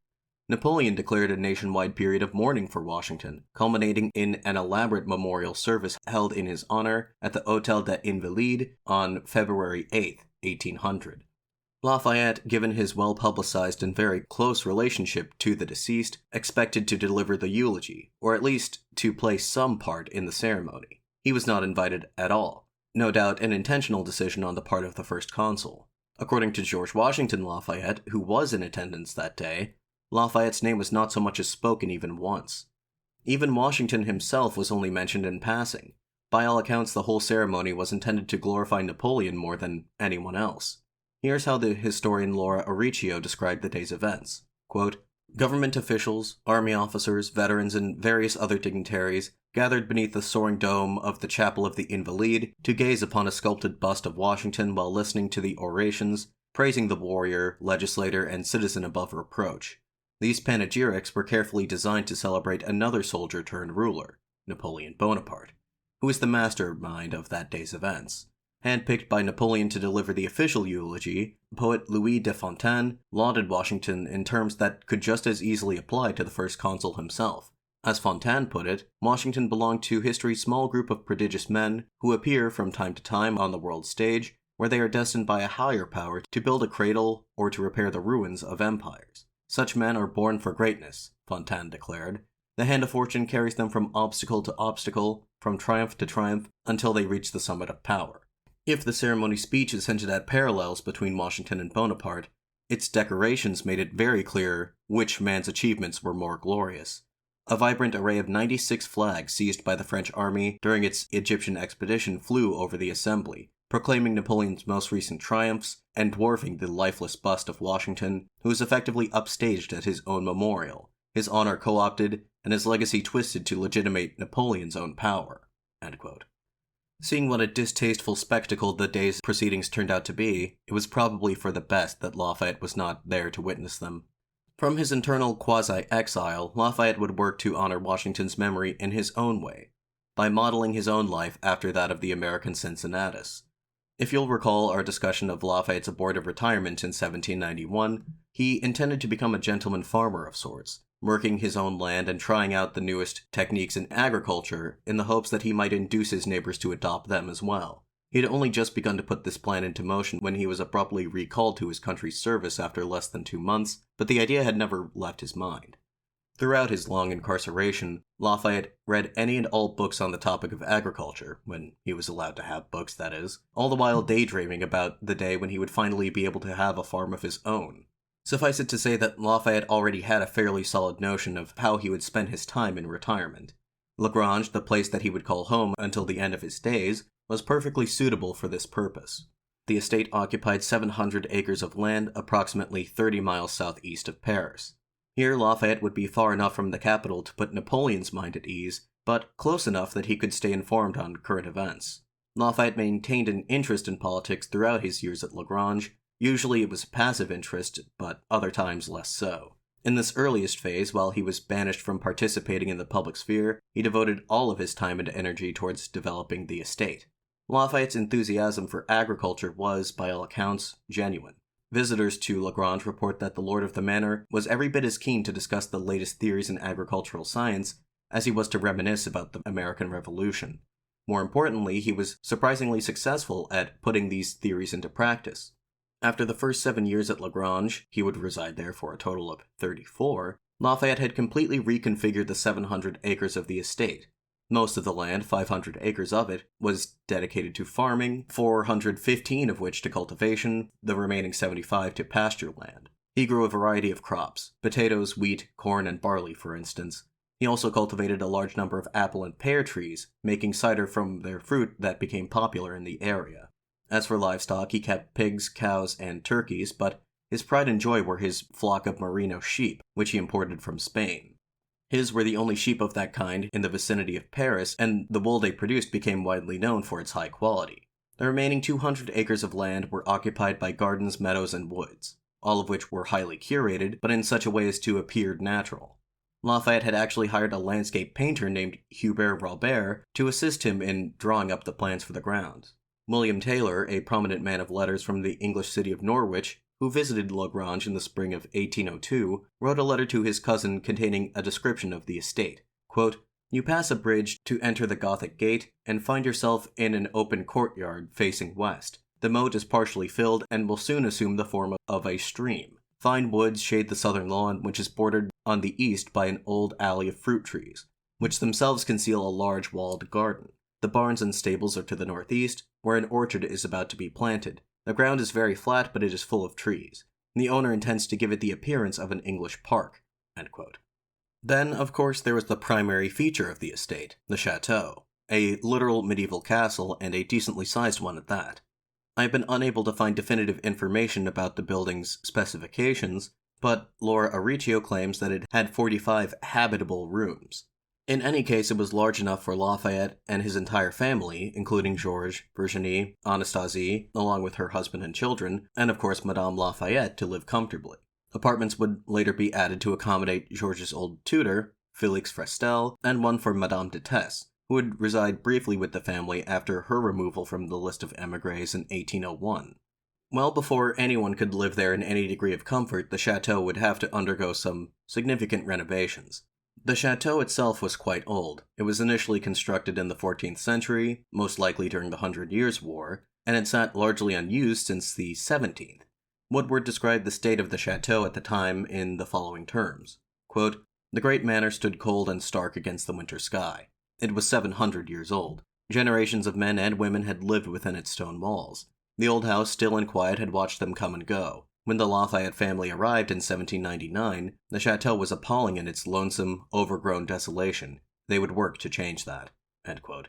Napoleon declared a nationwide period of mourning for Washington, culminating in an elaborate memorial service held in his honor at the Hôtel des Invalides on February 8, 1800. Lafayette, given his well-publicized and very close relationship to the deceased, expected to deliver the eulogy, or at least to play some part in the ceremony. He was not invited at all, no doubt an intentional decision on the part of the first consul. According to George Washington Lafayette, who was in attendance that day, Lafayette's name was not so much as spoken even once. Even Washington himself was only mentioned in passing. By all accounts, the whole ceremony was intended to glorify Napoleon more than anyone else. Here's how the historian Laura Auricchio described the day's events. Quote, "Government officials, army officers, veterans, and various other dignitaries gathered beneath the soaring dome of the Chapel of the Invalides to gaze upon a sculpted bust of Washington while listening to the orations, praising the warrior, legislator, and citizen above reproach. These panegyrics were carefully designed to celebrate another soldier-turned-ruler, Napoleon Bonaparte, who was the mastermind of that day's events. Handpicked by Napoleon to deliver the official eulogy, poet Louis de Fontaine lauded Washington in terms that could just as easily apply to the first consul himself. As Fontaine put it, Washington belonged to history's small group of prodigious men who appear from time to time on the world stage, where they are destined by a higher power to build a cradle or to repair the ruins of empires. Such men are born for greatness, Fontaine declared. The hand of fortune carries them from obstacle to obstacle, from triumph to triumph, until they reach the summit of power." If the ceremony speeches hinted at parallels between Washington and Bonaparte, its decorations made it very clear which man's achievements were more glorious. A vibrant array of 96 flags seized by the French army during its Egyptian expedition flew over the assembly, proclaiming Napoleon's most recent triumphs and dwarfing the lifeless bust of Washington, who was effectively upstaged at his own memorial, his honor co-opted, and his legacy twisted to legitimate Napoleon's own power. End quote. Seeing what a distasteful spectacle the day's proceedings turned out to be, it was probably for the best that Lafayette was not there to witness them. From his internal quasi-exile, Lafayette would work to honor Washington's memory in his own way, by modeling his own life after that of the American Cincinnatus. If you'll recall our discussion of Lafayette's abortive retirement in 1791, he intended to become a gentleman farmer of sorts, working his own land and trying out the newest techniques in agriculture in the hopes that he might induce his neighbors to adopt them as well. He had only just begun to put this plan into motion when he was abruptly recalled to his country's service after less than 2 months, but the idea had never left his mind. Throughout his long incarceration, Lafayette read any and all books on the topic of agriculture, when he was allowed to have books, that is, all the while daydreaming about the day when he would finally be able to have a farm of his own. Suffice it to say that Lafayette already had a fairly solid notion of how he would spend his time in retirement. Lagrange, the place that he would call home until the end of his days, was perfectly suitable for this purpose. The estate occupied 700 acres of land approximately 30 miles southeast of Paris. Here, Lafayette would be far enough from the capital to put Napoleon's mind at ease, but close enough that he could stay informed on current events. Lafayette maintained an interest in politics throughout his years at Lagrange. Usually it was a passive interest, but other times less so. In this earliest phase, while he was banished from participating in the public sphere, he devoted all of his time and energy towards developing the estate. Lafayette's enthusiasm for agriculture was, by all accounts, genuine. Visitors to Lagrange report that the lord of the manor was every bit as keen to discuss the latest theories in agricultural science as he was to reminisce about the American Revolution. More importantly, he was surprisingly successful at putting these theories into practice. After the first 7 years at Lagrange, he would reside there for a total of 34, Lafayette had completely reconfigured the 700 acres of the estate. Most of the land, 500 acres of it, was dedicated to farming, 415 of which to cultivation, the remaining 75 to pasture land. He grew a variety of crops, potatoes, wheat, corn, and barley, for instance. He also cultivated a large number of apple and pear trees, making cider from their fruit that became popular in the area. As for livestock, he kept pigs, cows, and turkeys, but his pride and joy were his flock of merino sheep, which he imported from Spain. His were the only sheep of that kind in the vicinity of Paris, and the wool they produced became widely known for its high quality. The remaining 200 acres of land were occupied by gardens, meadows, and woods, all of which were highly curated, but in such a way as to appear natural. Lafayette had actually hired a landscape painter named Hubert Robert to assist him in drawing up the plans for the grounds. William Taylor, a prominent man of letters from the English city of Norwich, who visited Lagrange in the spring of 1802, wrote a letter to his cousin containing a description of the estate. Quote, "You pass a bridge to enter the Gothic gate, and find yourself in an open courtyard facing west. The moat is partially filled, and will soon assume the form of a stream. Fine woods shade the southern lawn, which is bordered on the east by an old alley of fruit trees, which themselves conceal a large walled garden. The barns and stables are to the northeast, where an orchard is about to be planted. The ground is very flat, but it is full of trees. The owner intends to give it the appearance of an English park." End quote. Then, of course, there was the primary feature of the estate, the chateau, a literal medieval castle, and a decently sized one at that. I have been unable to find definitive information about the building's specifications, but Laura Auricchio claims that it had 45 habitable rooms. In any case, it was large enough for Lafayette and his entire family, including Georges, Virginie, Anastasie, along with her husband and children, and of course Madame Lafayette, to live comfortably. Apartments would later be added to accommodate Georges' old tutor, Félix Frestel, and one for Madame de Tesse, who would reside briefly with the family after her removal from the list of émigrés in 1801. Well before anyone could live there in any degree of comfort, the chateau would have to undergo some significant renovations. The chateau itself was quite old. It was initially constructed in the 14th century, most likely during the 100 Years' War, and had sat largely unused since the 17th. Woodward described the state of the chateau at the time in the following terms. Quote, "The great manor stood cold and stark against the winter sky. It was 700 years old. Generations of men and women had lived within its stone walls. The old house, still and quiet, had watched them come and go. When the Lafayette family arrived in 1799, the chateau was appalling in its lonesome, overgrown desolation. They would work to change that." End quote.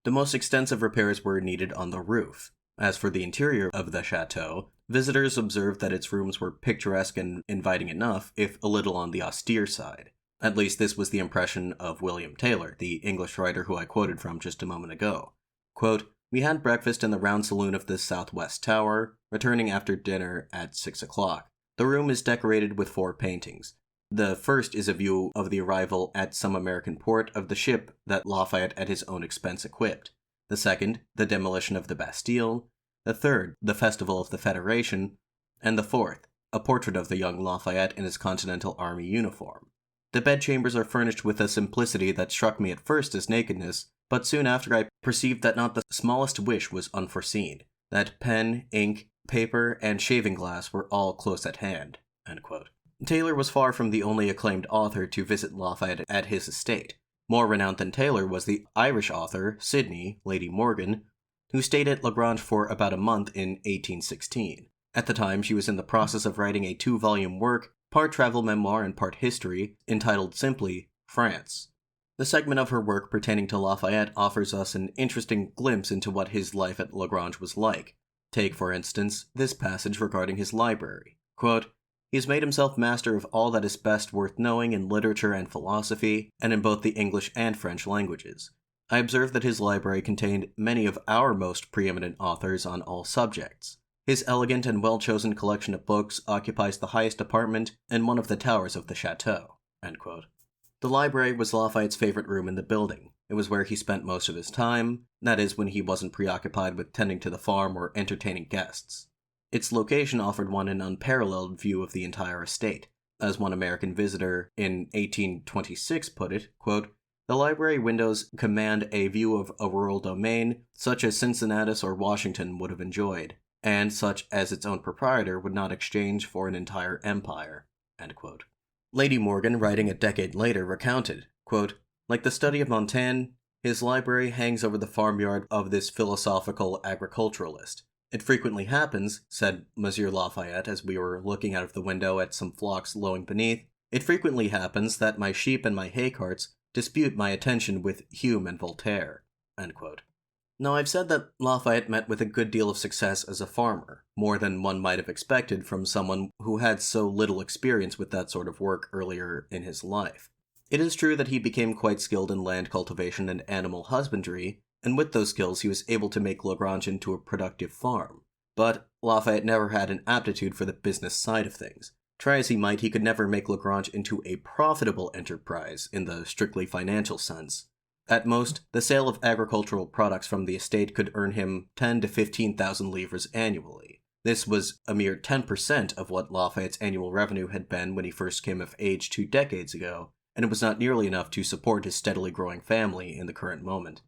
The most extensive repairs were needed on the roof. As for the interior of the chateau, visitors observed that its rooms were picturesque and inviting enough, if a little on the austere side. At least this was the impression of William Taylor, the English writer who I quoted from just a moment ago. Quote, "We had breakfast in the round saloon of the southwest tower, returning after dinner at 6 o'clock. The room is decorated with 4 paintings. The first is a view of the arrival at some American port of the ship that Lafayette at his own expense equipped. The second, the demolition of the Bastille. The third, the Festival of the Federation. And the fourth, a portrait of the young Lafayette in his Continental Army uniform." The bedchambers are furnished with a simplicity that struck me at first as nakedness, but soon after I perceived that not the smallest wish was unforeseen, that pen, ink, paper, and shaving glass were all close at hand." End quote. Taylor was far from the only acclaimed author to visit Lafayette at his estate. More renowned than Taylor was the Irish author, Sidney, Lady Morgan, who stayed at Lagrange for about a month in 1816. At the time, she was in the process of writing a 2-volume work, part travel memoir and part history, entitled simply France. The segment of her work pertaining to Lafayette offers us an interesting glimpse into what his life at Lagrange was like. Take, for instance, this passage regarding his library. Quote, "He has made himself master of all that is best worth knowing in literature and philosophy, and in both the English and French languages. I observed that his library contained many of our most preeminent authors on all subjects. His elegant and well-chosen collection of books occupies the highest apartment and one of the towers of the chateau." End quote. The library was Lafayette's favorite room in the building. It was where he spent most of his time, that is, when he wasn't preoccupied with tending to the farm or entertaining guests. Its location offered one an unparalleled view of the entire estate. As one American visitor in 1826 put it, quote, "The library windows command a view of a rural domain such as Cincinnatus or Washington would have enjoyed, and such as its own proprietor would not exchange for an entire empire." End quote. Lady Morgan, writing a decade later, recounted, quote, "Like the study of Montaigne, his library hangs over the farmyard of this philosophical agriculturalist. It frequently happens," said Monsieur Lafayette as we were looking out of the window at some flocks lowing beneath, "it frequently happens that my sheep and my hay carts dispute my attention with Hume and Voltaire." End quote. Now, I've said that Lafayette met with a good deal of success as a farmer, more than one might have expected from someone who had so little experience with that sort of work earlier in his life. It is true that he became quite skilled in land cultivation and animal husbandry, and with those skills he was able to make Lagrange into a productive farm. But Lafayette never had an aptitude for the business side of things. Try as he might, he could never make Lagrange into a profitable enterprise in the strictly financial sense. At most, the sale of agricultural products from the estate could earn him 10 to 15,000 livres annually. This was a mere 10% of what Lafayette's annual revenue had been when he first came of age 2 decades ago, and it was not nearly enough to support his steadily growing family in the current moment.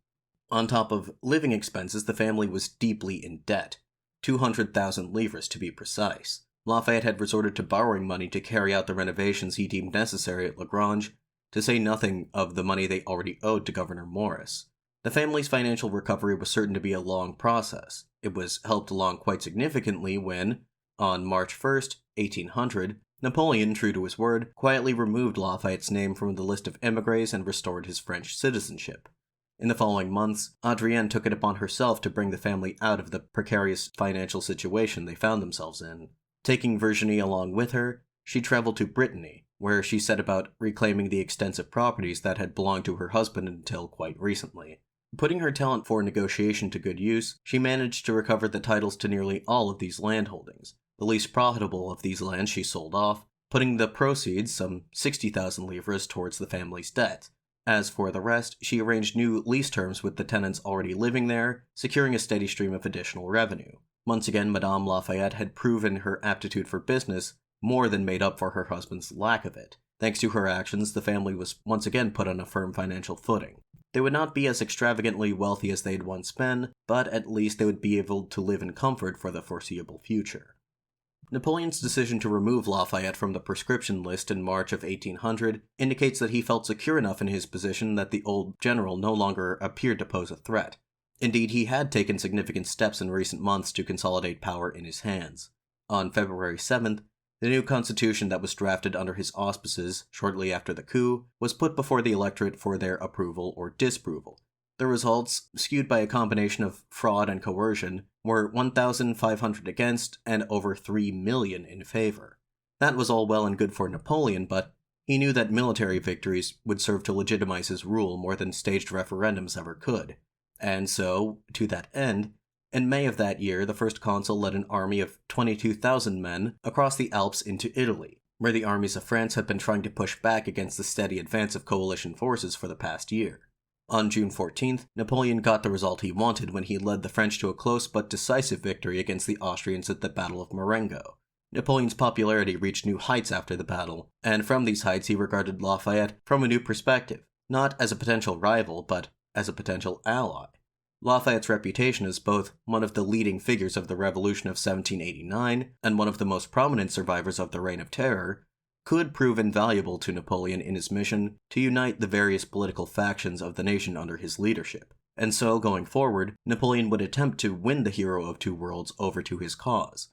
On top of living expenses, the family was deeply in debt, 200,000 livres to be precise. Lafayette had resorted to borrowing money to carry out the renovations he deemed necessary at Lagrange, to say nothing of the money they already owed to Governor Maurice. The family's financial recovery was certain to be a long process. It was helped along quite significantly when, on March 1st, 1800, Napoleon, true to his word, quietly removed Lafayette's name from the list of émigrés and restored his French citizenship. In the following months, Adrienne took it upon herself to bring the family out of the precarious financial situation they found themselves in. Taking Virginie along with her, she traveled to Brittany, where she set about reclaiming the extensive properties that had belonged to her husband until quite recently. Putting her talent for negotiation to good use, she managed to recover the titles to nearly all of these landholdings. The least profitable of these lands she sold off, putting the proceeds, some 60,000 livres, towards the family's debt. As for the rest, she arranged new lease terms with the tenants already living there, securing a steady stream of additional revenue. Once again, Madame Lafayette had proven her aptitude for business, more than made up for her husband's lack of it. Thanks to her actions, the family was once again put on a firm financial footing. They would not be as extravagantly wealthy as they had once been, but at least they would be able to live in comfort for the foreseeable future. Napoleon's decision to remove Lafayette from the proscription list in March of 1800 indicates that he felt secure enough in his position that the old general no longer appeared to pose a threat. Indeed, he had taken significant steps in recent months to consolidate power in his hands. On February 7th, the new constitution that was drafted under his auspices shortly after the coup was put before the electorate for their approval or disapproval. The results, skewed by a combination of fraud and coercion, were 1,500 against and over 3 million in favor. That was all well and good for Napoleon, but he knew that military victories would serve to legitimize his rule more than staged referendums ever could. And so, to that end, in May of that year, the first consul led an army of 22,000 men across the Alps into Italy, where the armies of France had been trying to push back against the steady advance of coalition forces for the past year. On June 14th, Napoleon got the result he wanted when he led the French to a close but decisive victory against the Austrians at the Battle of Marengo. Napoleon's popularity reached new heights after the battle, and from these heights he regarded Lafayette from a new perspective, not as a potential rival, but as a potential ally. Lafayette's reputation as both one of the leading figures of the Revolution of 1789 and one of the most prominent survivors of the Reign of Terror could prove invaluable to Napoleon in his mission to unite the various political factions of the nation under his leadership. And so, going forward, Napoleon would attempt to win the hero of two worlds over to his cause.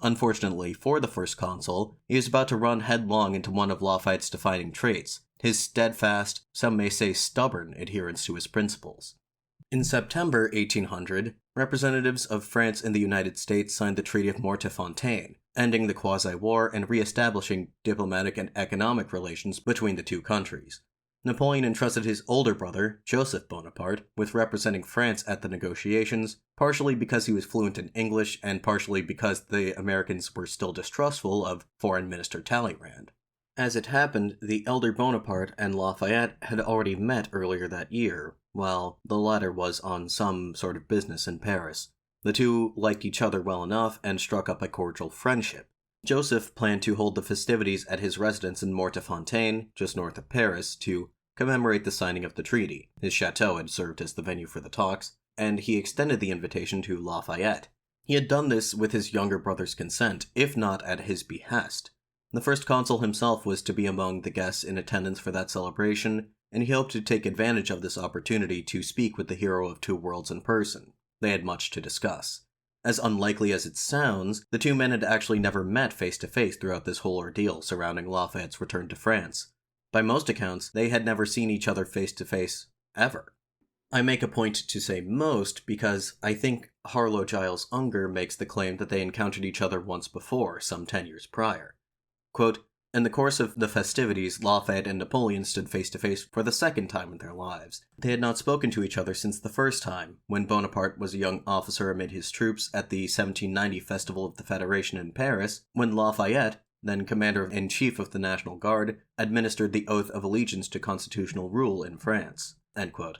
Unfortunately for the first consul, he was about to run headlong into one of Lafayette's defining traits, his steadfast, some may say stubborn, adherence to his principles. In September 1800, representatives of France and the United States signed the Treaty of Mortefontaine, ending the quasi-war and re-establishing diplomatic and economic relations between the two countries. Napoleon entrusted his older brother, Joseph Bonaparte, with representing France at the negotiations, partially because he was fluent in English and partially because the Americans were still distrustful of Foreign Minister Talleyrand. As it happened, the elder Bonaparte and Lafayette had already met earlier that year, while the latter was on some sort of business in Paris. The two liked each other well enough and struck up a cordial friendship. Joseph planned to hold the festivities at his residence in Mortefontaine, just north of Paris, to commemorate the signing of the treaty. His chateau had served as the venue for the talks, and he extended the invitation to Lafayette. He had done this with his younger brother's consent, if not at his behest. The first consul himself was to be among the guests in attendance for that celebration, and he hoped to take advantage of this opportunity to speak with the hero of two worlds in person. They had much to discuss. As unlikely as it sounds, the two men had actually never met face-to-face throughout this whole ordeal surrounding Lafayette's return to France. By most accounts, they had never seen each other face-to-face, ever. I make a point to say most because I think Harlow Giles Unger makes the claim that they encountered each other once before, some 10 years prior. Quote, "In the course of the festivities, Lafayette and Napoleon stood face-to-face for the second time in their lives. They had not spoken to each other since the first time, when Bonaparte was a young officer amid his troops at the 1790 Festival of the Federation in Paris, when Lafayette, then Commander-in-Chief of the National Guard, administered the oath of allegiance to constitutional rule in France." End quote.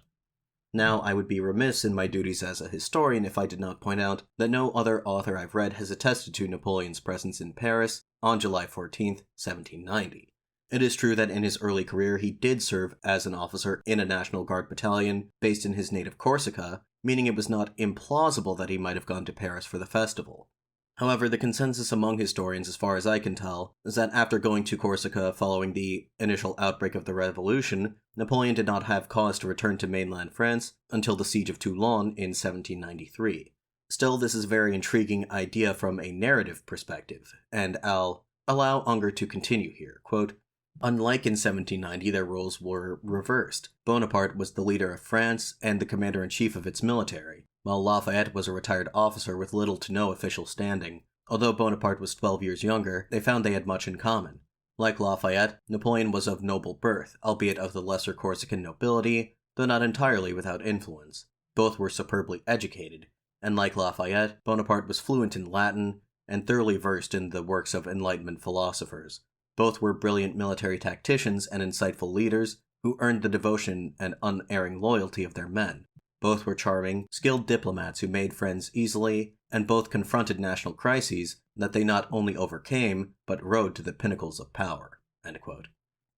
Now, I would be remiss in my duties as a historian if I did not point out that no other author I've read has attested to Napoleon's presence in Paris on July 14, 1790. It is true that in his early career he did serve as an officer in a National Guard battalion based in his native Corsica, meaning it was not implausible that he might have gone to Paris for the festival. However, the consensus among historians, as far as I can tell, is that after going to Corsica following the initial outbreak of the Revolution, Napoleon did not have cause to return to mainland France until the Siege of Toulon in 1793. Still, this is a very intriguing idea from a narrative perspective, and I'll allow Unger to continue here. Quote, "Unlike in 1790, their roles were reversed. Bonaparte was the leader of France and the commander-in-chief of its military, while Lafayette was a retired officer with little to no official standing. Although Bonaparte was 12 years younger, they found they had much in common. Like Lafayette, Napoleon was of noble birth, albeit of the lesser Corsican nobility, though not entirely without influence. Both were superbly educated, and like Lafayette, Bonaparte was fluent in Latin and thoroughly versed in the works of Enlightenment philosophers. Both were brilliant military tacticians and insightful leaders who earned the devotion and unerring loyalty of their men. Both were charming, skilled diplomats who made friends easily, and both confronted national crises that they not only overcame, but rode to the pinnacles of power." End quote.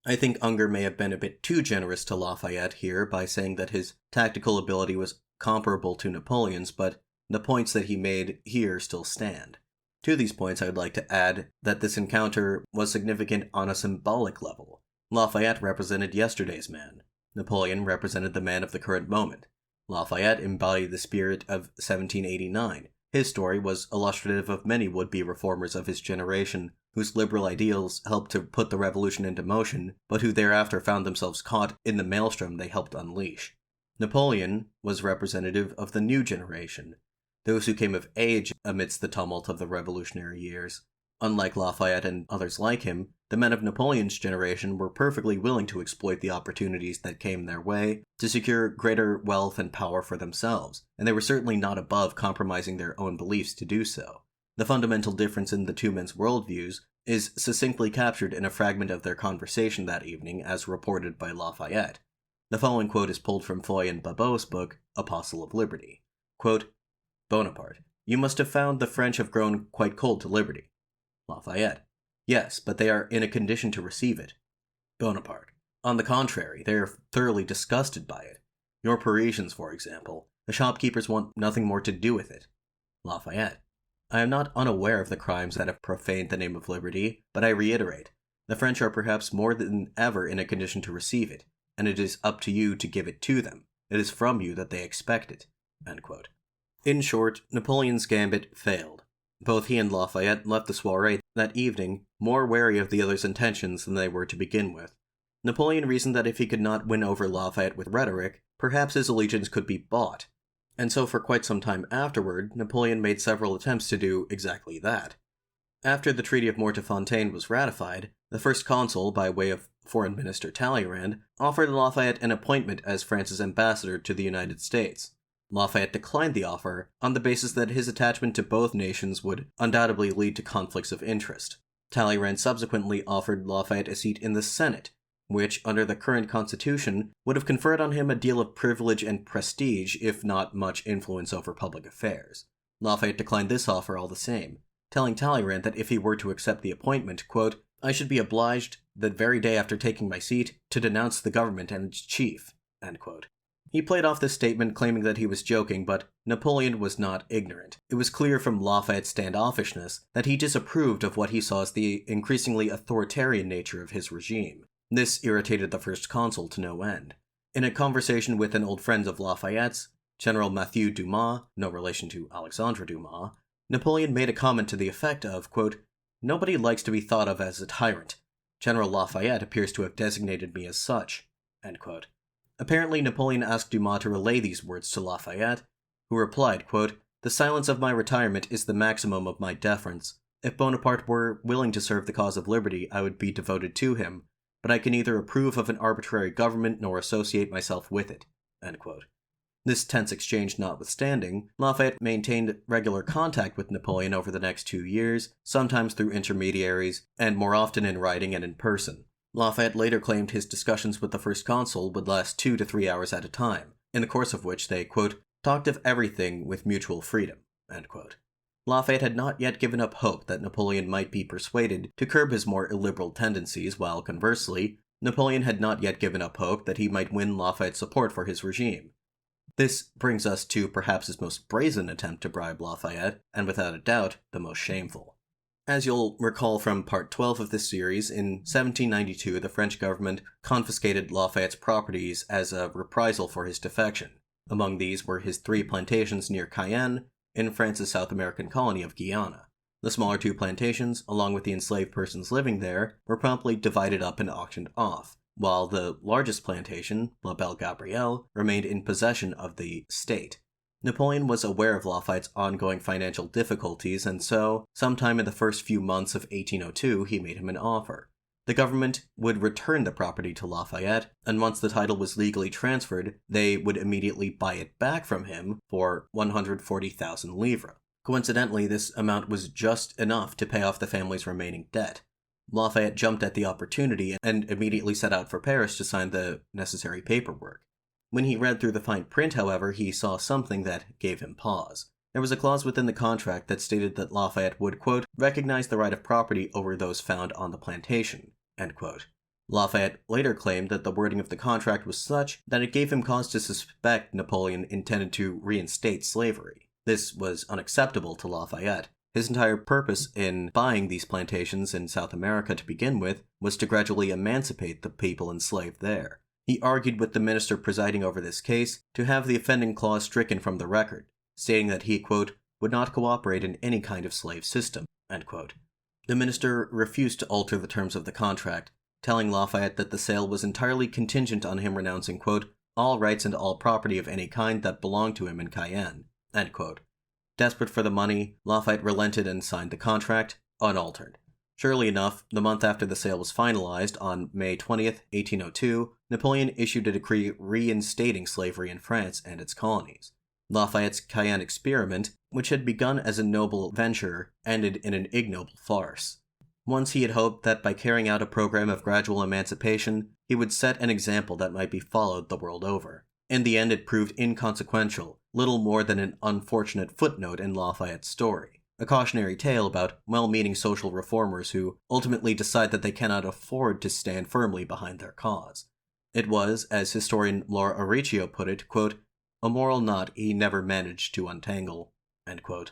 I think Unger may have been a bit too generous to Lafayette here by saying that his tactical ability was comparable to Napoleon's, but the points that he made here still stand. To these points, I would like to add that this encounter was significant on a symbolic level. Lafayette represented yesterday's man. Napoleon represented the man of the current moment. Lafayette embodied the spirit of 1789. His story was illustrative of many would-be reformers of his generation, whose liberal ideals helped to put the revolution into motion, but who thereafter found themselves caught in the maelstrom they helped unleash. Napoleon was representative of the new generation, those who came of age amidst the tumult of the revolutionary years. Unlike Lafayette and others like him, the men of Napoleon's generation were perfectly willing to exploit the opportunities that came their way to secure greater wealth and power for themselves, and they were certainly not above compromising their own beliefs to do so. The fundamental difference in the two men's worldviews is succinctly captured in a fragment of their conversation that evening as reported by Lafayette. The following quote is pulled from Fuye and Babeau's book, Apostle of Liberty. Quote, "Bonaparte, you must have found the French have grown quite cold to liberty." Lafayette. Yes, but they are in a condition to receive it. Bonaparte. On the contrary, they are thoroughly disgusted by it. Your Parisians, for example. The shopkeepers want nothing more to do with it. Lafayette. I am not unaware of the crimes that have profaned the name of liberty, but I reiterate, the French are perhaps more than ever in a condition to receive it, and it is up to you to give it to them. It is from you that they expect it. End quote. In short, Napoleon's gambit failed. Both he and Lafayette left the soirée that evening more wary of the other's intentions than they were to begin with. Napoleon reasoned that if he could not win over Lafayette with rhetoric, perhaps his allegiance could be bought. And so for quite some time afterward, Napoleon made several attempts to do exactly that. After the Treaty of Mortefontaine was ratified, the first consul, by way of Foreign Minister Talleyrand, offered Lafayette an appointment as France's ambassador to the United States. Lafayette declined the offer on the basis that his attachment to both nations would undoubtedly lead to conflicts of interest. Talleyrand subsequently offered Lafayette a seat in the Senate, which, under the current constitution, would have conferred on him a deal of privilege and prestige, if not much influence over public affairs. Lafayette declined this offer all the same, telling Talleyrand that if he were to accept the appointment, quote, I should be obliged, the very day after taking my seat, to denounce the government and its chief. End quote. He played off this statement, claiming that he was joking, but Napoleon was not ignorant. It was clear from Lafayette's standoffishness that he disapproved of what he saw as the increasingly authoritarian nature of his regime. This irritated the first consul to no end. In a conversation with an old friend of Lafayette's, General Mathieu Dumas, no relation to Alexandre Dumas, Napoleon made a comment to the effect of, quote, nobody likes to be thought of as a tyrant. General Lafayette appears to have designated me as such. End quote. Apparently, Napoleon asked Dumas to relay these words to Lafayette, who replied, quote, the silence of my retirement is the maximum of my deference. If Bonaparte were willing to serve the cause of liberty, I would be devoted to him, but I can neither approve of an arbitrary government nor associate myself with it. End quote. This tense exchange notwithstanding, Lafayette maintained regular contact with Napoleon over the next 2 years, sometimes through intermediaries, and more often in writing and in person. Lafayette later claimed his discussions with the first consul would last 2 to 3 hours at a time, in the course of which they, quote, talked of everything with mutual freedom. End quote. Lafayette had not yet given up hope that Napoleon might be persuaded to curb his more illiberal tendencies, while conversely, Napoleon had not yet given up hope that he might win Lafayette's support for his regime. This brings us to perhaps his most brazen attempt to bribe Lafayette, and without a doubt, the most shameful. As you'll recall from part 12 of this series, in 1792 the French government confiscated Lafayette's properties as a reprisal for his defection. Among these were his 3 plantations near Cayenne, in France's South American colony of Guyana. The smaller 2 plantations, along with the enslaved persons living there, were promptly divided up and auctioned off, while the largest plantation, La Belle Gabrielle, remained in possession of the state. Napoleon was aware of Lafayette's ongoing financial difficulties, and so, sometime in the first few months of 1802, he made him an offer. The government would return the property to Lafayette, and once the title was legally transferred, they would immediately buy it back from him for 140,000 livres. Coincidentally, this amount was just enough to pay off the family's remaining debt. Lafayette jumped at the opportunity and immediately set out for Paris to sign the necessary paperwork. When he read through the fine print, however, he saw something that gave him pause. There was a clause within the contract that stated that Lafayette would, quote, recognize the right of property over those found on the plantation, end quote. Lafayette later claimed that the wording of the contract was such that it gave him cause to suspect Napoleon intended to reinstate slavery. This was unacceptable to Lafayette. His entire purpose in buying these plantations in South America to begin with was to gradually emancipate the people enslaved there. He argued with the minister presiding over this case to have the offending clause stricken from the record, stating that he, quote, would not cooperate in any kind of slave system, end quote. The minister refused to alter the terms of the contract, telling Lafayette that the sale was entirely contingent on him renouncing, quote, all rights and all property of any kind that belonged to him in Cayenne, end quote. Desperate for the money, Lafayette relented and signed the contract, unaltered. Surely enough, the month after the sale was finalized, on May 20th, 1802, Napoleon issued a decree reinstating slavery in France and its colonies. Lafayette's Cayenne experiment, which had begun as a noble venture, ended in an ignoble farce. Once he had hoped that by carrying out a program of gradual emancipation, he would set an example that might be followed the world over. In the end, it proved inconsequential, little more than an unfortunate footnote in Lafayette's story. a cautionary tale about well-meaning social reformers who ultimately decide that they cannot afford to stand firmly behind their cause. It was, as historian Laura Auricchio put it, quote, "a moral knot he never managed to untangle," end quote.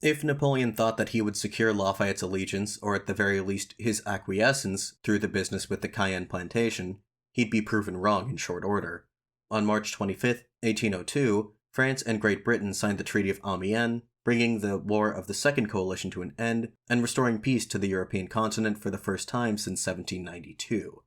If Napoleon thought that he would secure Lafayette's allegiance, or at the very least his acquiescence, through the business with the Cayenne plantation, he'd be proven wrong in short order. On March 25, 1802, France and Great Britain signed the Treaty of Amiens, bringing the War of the Second Coalition to an end and restoring peace to the European continent for the first time since 1792.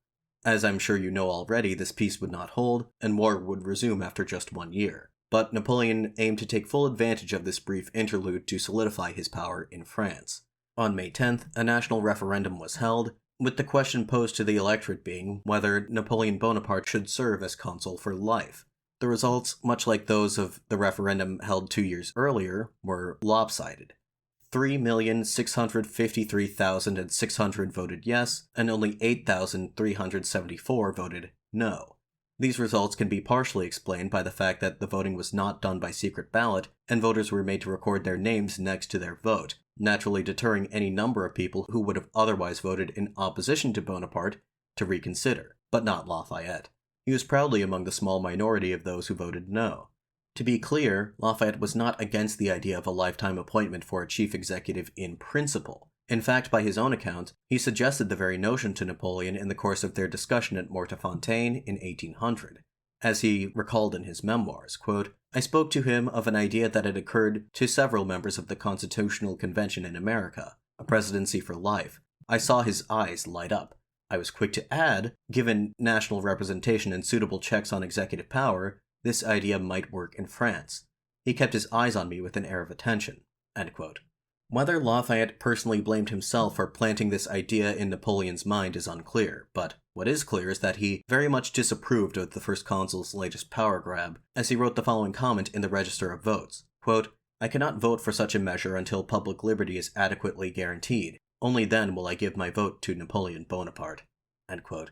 As I'm sure you know already, this peace would not hold, and war would resume after just 1 year. But Napoleon aimed to take full advantage of this brief interlude to solidify his power in France. On May 10th, a national referendum was held, with the question posed to the electorate being whether Napoleon Bonaparte should serve as consul for life. The results, much like those of the referendum held 2 years earlier, were lopsided. 3,653,600 voted yes, and only 8,374 voted no. These results can be partially explained by the fact that the voting was not done by secret ballot, and voters were made to record their names next to their vote, naturally deterring any number of people who would have otherwise voted in opposition to Bonaparte to reconsider, but not Lafayette. He was proudly among the small minority of those who voted no. To be clear, Lafayette was not against the idea of a lifetime appointment for a chief executive in principle. In fact, by his own account, he suggested the very notion to Napoleon in the course of their discussion at Mortefontaine in 1800. As he recalled in his memoirs, quote, "I spoke to him of an idea that had occurred to several members of the Constitutional Convention in America, a presidency for life. I saw his eyes light up. I was quick to add, given national representation and suitable checks on executive power, this idea might work in France. He kept his eyes on me with an air of attention," end quote. Whether Lafayette personally blamed himself for planting this idea in Napoleon's mind is unclear, but what is clear is that he very much disapproved of the First Consul's latest power grab, as he wrote the following comment in the Register of Votes, quote, "I cannot vote for such a measure until public liberty is adequately guaranteed. Only then will I give my vote to Napoleon Bonaparte," end quote.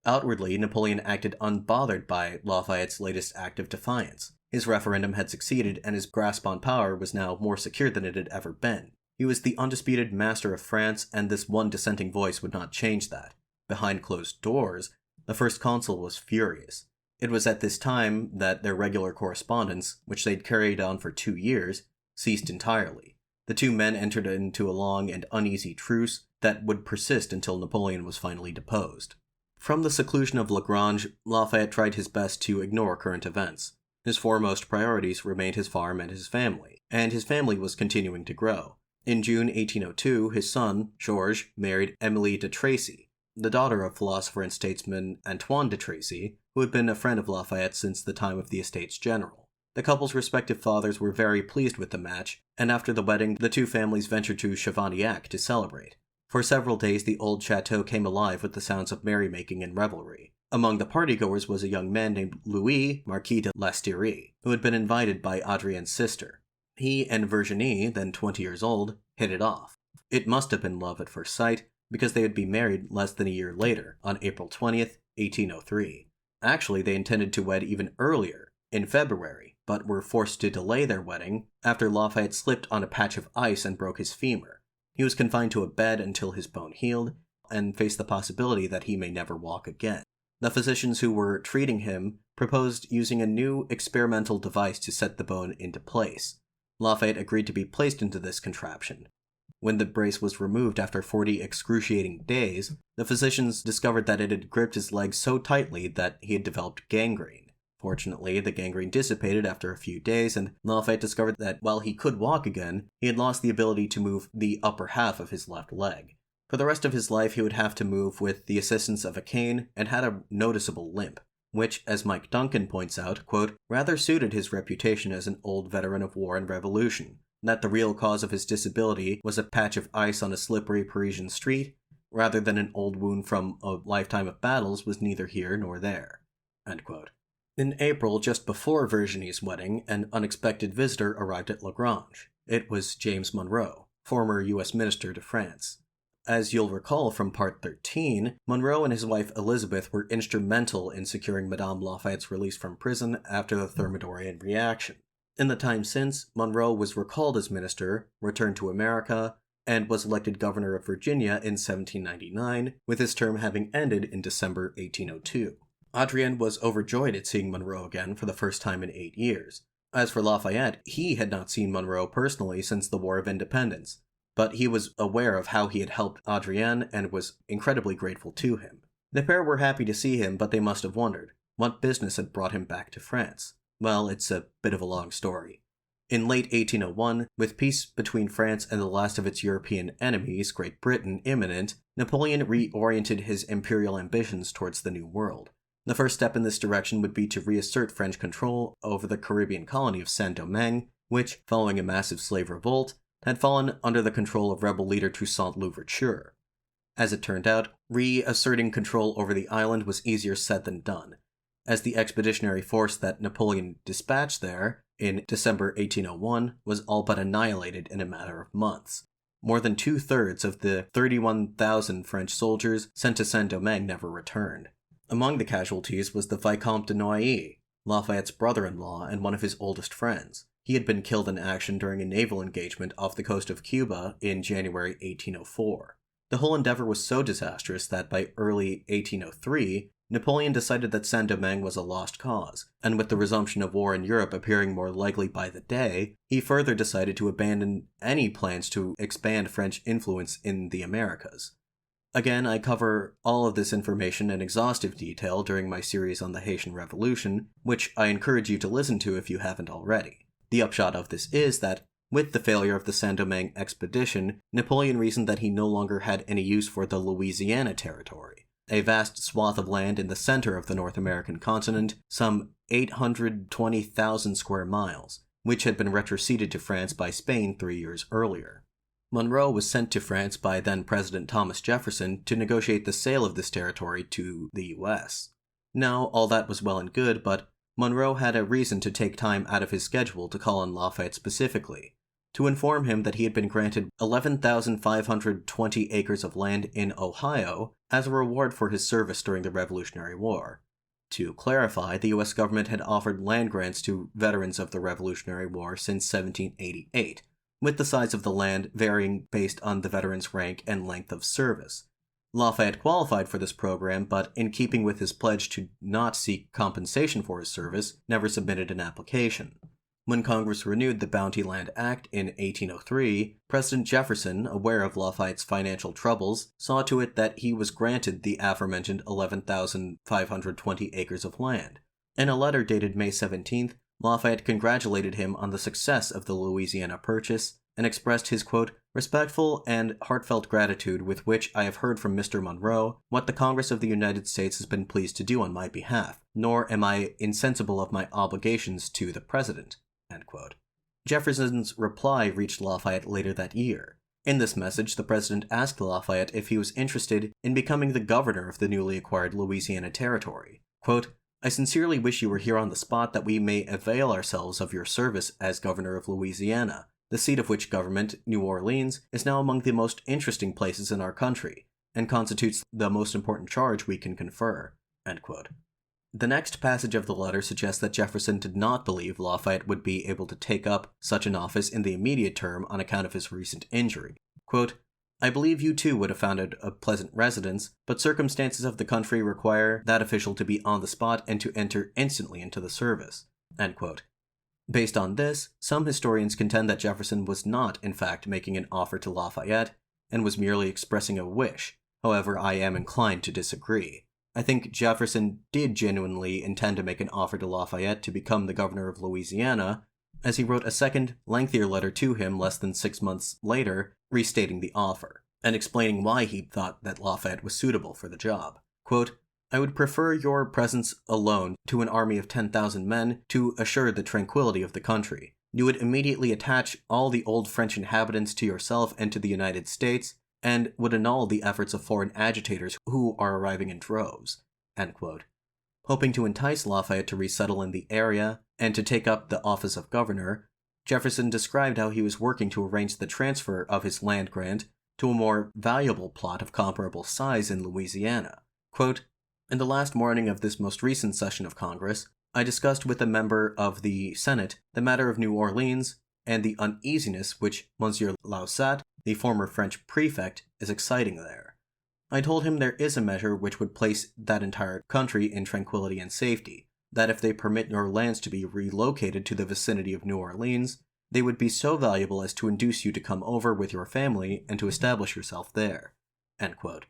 Outwardly, Napoleon acted unbothered by Lafayette's latest act of defiance. His referendum had succeeded, and his grasp on power was now more secure than it had ever been. He was the undisputed master of France, and this one dissenting voice would not change that. Behind closed doors, the First Consul was furious. It was at this time that their regular correspondence, which they'd carried on for 2 years, ceased entirely. The two men entered into a long and uneasy truce that would persist until Napoleon was finally deposed. From the seclusion of Lagrange, Lafayette tried his best to ignore current events. His foremost priorities remained his farm and his family was continuing to grow. In June 1802, his son, Georges, married Emile de Tracy, the daughter of philosopher and statesman Antoine de Tracy, who had been a friend of Lafayette since the time of the Estates General. The couple's respective fathers were very pleased with the match, and after the wedding, the two families ventured to Chavignac to celebrate. For several days, the old chateau came alive with the sounds of merrymaking and revelry. Among the partygoers was a young man named Louis, Marquis de Lafayette, who had been invited by Adrienne's sister. He and Virginie, then 20 years old, hit it off. It must have been love at first sight, because they would be married less than a year later, on April 20th, 1803. Actually, they intended to wed even earlier, in February, but were forced to delay their wedding after Lafayette slipped on a patch of ice and broke his femur. He was confined to a bed until his bone healed, and faced the possibility that he may never walk again. The physicians who were treating him proposed using a new experimental device to set the bone into place. Lafayette agreed to be placed into this contraption. When the brace was removed after 40 excruciating days, the physicians discovered that it had gripped his leg so tightly that he had developed gangrene. Fortunately, the gangrene dissipated after a few days, and Lafayette discovered that while he could walk again, he had lost the ability to move the upper half of his left leg. For the rest of his life, he would have to move with the assistance of a cane and had a noticeable limp, which, as Mike Duncan points out, quote, rather suited his reputation as an old veteran of war and revolution. That the real cause of his disability was a patch of ice on a slippery Parisian street, rather than an old wound from a lifetime of battles, was neither here nor there. End quote. In April, just before Virginie's wedding, an unexpected visitor arrived at Lagrange. It was James Monroe, former U.S. Minister to France. As you'll recall from Part 13, Monroe and his wife Elizabeth were instrumental in securing Madame Lafayette's release from prison after the Thermidorian reaction. In the time since, Monroe was recalled as minister, returned to America, and was elected governor of Virginia in 1799, with his term having ended in December 1802. Adrienne was overjoyed at seeing Monroe again for the first time in 8 years. As for Lafayette, he had not seen Monroe personally since the War of Independence, but he was aware of how he had helped Adrienne and was incredibly grateful to him. The pair were happy to see him, but they must have wondered, what business had brought him back to France? Well, it's a bit of a long story. In late 1801, with peace between France and the last of its European enemies, Great Britain, imminent, Napoleon reoriented his imperial ambitions towards the New World. The first step in this direction would be to reassert French control over the Caribbean colony of Saint-Domingue, which, following a massive slave revolt, had fallen under the control of rebel leader Toussaint Louverture. As it turned out, reasserting control over the island was easier said than done, as the expeditionary force that Napoleon dispatched there in December 1801 was all but annihilated in a matter of months. More than 2/3 of the 31,000 French soldiers sent to Saint-Domingue never returned. Among the casualties was the Vicomte de Noailles, Lafayette's brother-in-law and one of his oldest friends. He had been killed in action during a naval engagement off the coast of Cuba in January 1804. The whole endeavor was so disastrous that by early 1803, Napoleon decided that Saint-Domingue was a lost cause, and with the resumption of war in Europe appearing more likely by the day, he further decided to abandon any plans to expand French influence in the Americas. Again, I cover all of this information in exhaustive detail during my series on the Haitian Revolution, which I encourage you to listen to if you haven't already. The upshot of this is that, with the failure of the Saint-Domingue expedition, Napoleon reasoned that he no longer had any use for the Louisiana Territory, a vast swath of land in the center of the North American continent, some 820,000 square miles, which had been retroceded to France by Spain 3 years earlier. Monroe was sent to France by then-President Thomas Jefferson to negotiate the sale of this territory to the U.S. Now, all that was well and good, but Monroe had a reason to take time out of his schedule to call on Lafayette specifically, to inform him that he had been granted 11,520 acres of land in Ohio as a reward for his service during the Revolutionary War. To clarify, the U.S. government had offered land grants to veterans of the Revolutionary War since 1788, with the size of the land varying based on the veteran's rank and length of service. Lafayette qualified for this program, but in keeping with his pledge to not seek compensation for his service, never submitted an application. When Congress renewed the Bounty Land Act in 1803, President Jefferson, aware of Lafayette's financial troubles, saw to it that he was granted the aforementioned 11,520 acres of land. In a letter dated May 17th, Lafayette congratulated him on the success of the Louisiana Purchase and expressed his, quote, respectful and heartfelt gratitude with which I have heard from Mr. Monroe what the Congress of the United States has been pleased to do on my behalf, nor am I insensible of my obligations to the President, end quote. Jefferson's reply reached Lafayette later that year. In this message, the President asked Lafayette if he was interested in becoming the governor of the newly acquired Louisiana Territory. Quote, I sincerely wish you were here on the spot that we may avail ourselves of your service as governor of Louisiana, the seat of which government, New Orleans, is now among the most interesting places in our country, and constitutes the most important charge we can confer, end quote. The next passage of the letter suggests that Jefferson did not believe Lafayette would be able to take up such an office in the immediate term on account of his recent injury. Quote, I believe you too would have found it a pleasant residence, but circumstances of the country require that official to be on the spot and to enter instantly into the service, end quote. Based on this, some historians contend that Jefferson was not, in fact, making an offer to Lafayette, and was merely expressing a wish. However, I am inclined to disagree. I think Jefferson did genuinely intend to make an offer to Lafayette to become the governor of Louisiana, as he wrote a second, lengthier letter to him less than 6 months later, restating the offer, and explaining why he thought that Lafayette was suitable for the job. Quote, I would prefer your presence alone to an army of 10,000 men to assure the tranquility of the country. You would immediately attach all the old French inhabitants to yourself and to the United States, and would annul the efforts of foreign agitators who are arriving in droves, end quote. Hoping to entice Lafayette to resettle in the area and to take up the office of governor, Jefferson described how he was working to arrange the transfer of his land grant to a more valuable plot of comparable size in Louisiana. Quote, in the last morning of this most recent session of Congress, I discussed with a member of the Senate the matter of New Orleans and the uneasiness which Monsieur Lausat, the former French prefect, is exciting there. I told him there is a measure which would place that entire country in tranquility and safety, that if they permit your lands to be relocated to the vicinity of New Orleans, they would be so valuable as to induce you to come over with your family and to establish yourself there." End quote.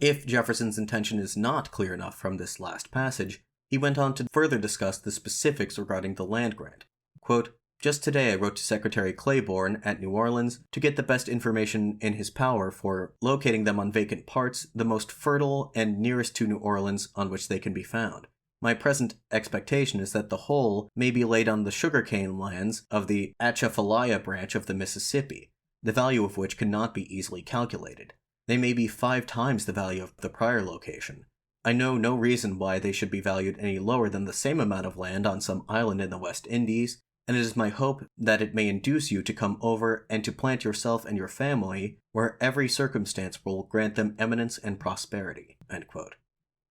If Jefferson's intention is not clear enough from this last passage, he went on to further discuss the specifics regarding the land grant. Quote, "Just today I wrote to Secretary Claiborne at New Orleans to get the best information in his power for locating them on vacant parts, the most fertile and nearest to New Orleans on which they can be found. My present expectation is that the whole may be laid on the sugarcane lands of the Atchafalaya branch of the Mississippi, the value of which cannot be easily calculated. They may be 5 times the value of the prior location. I know no reason why they should be valued any lower than the same amount of land on some island in the West Indies, and it is my hope that it may induce you to come over and to plant yourself and your family where every circumstance will grant them eminence and prosperity." End quote.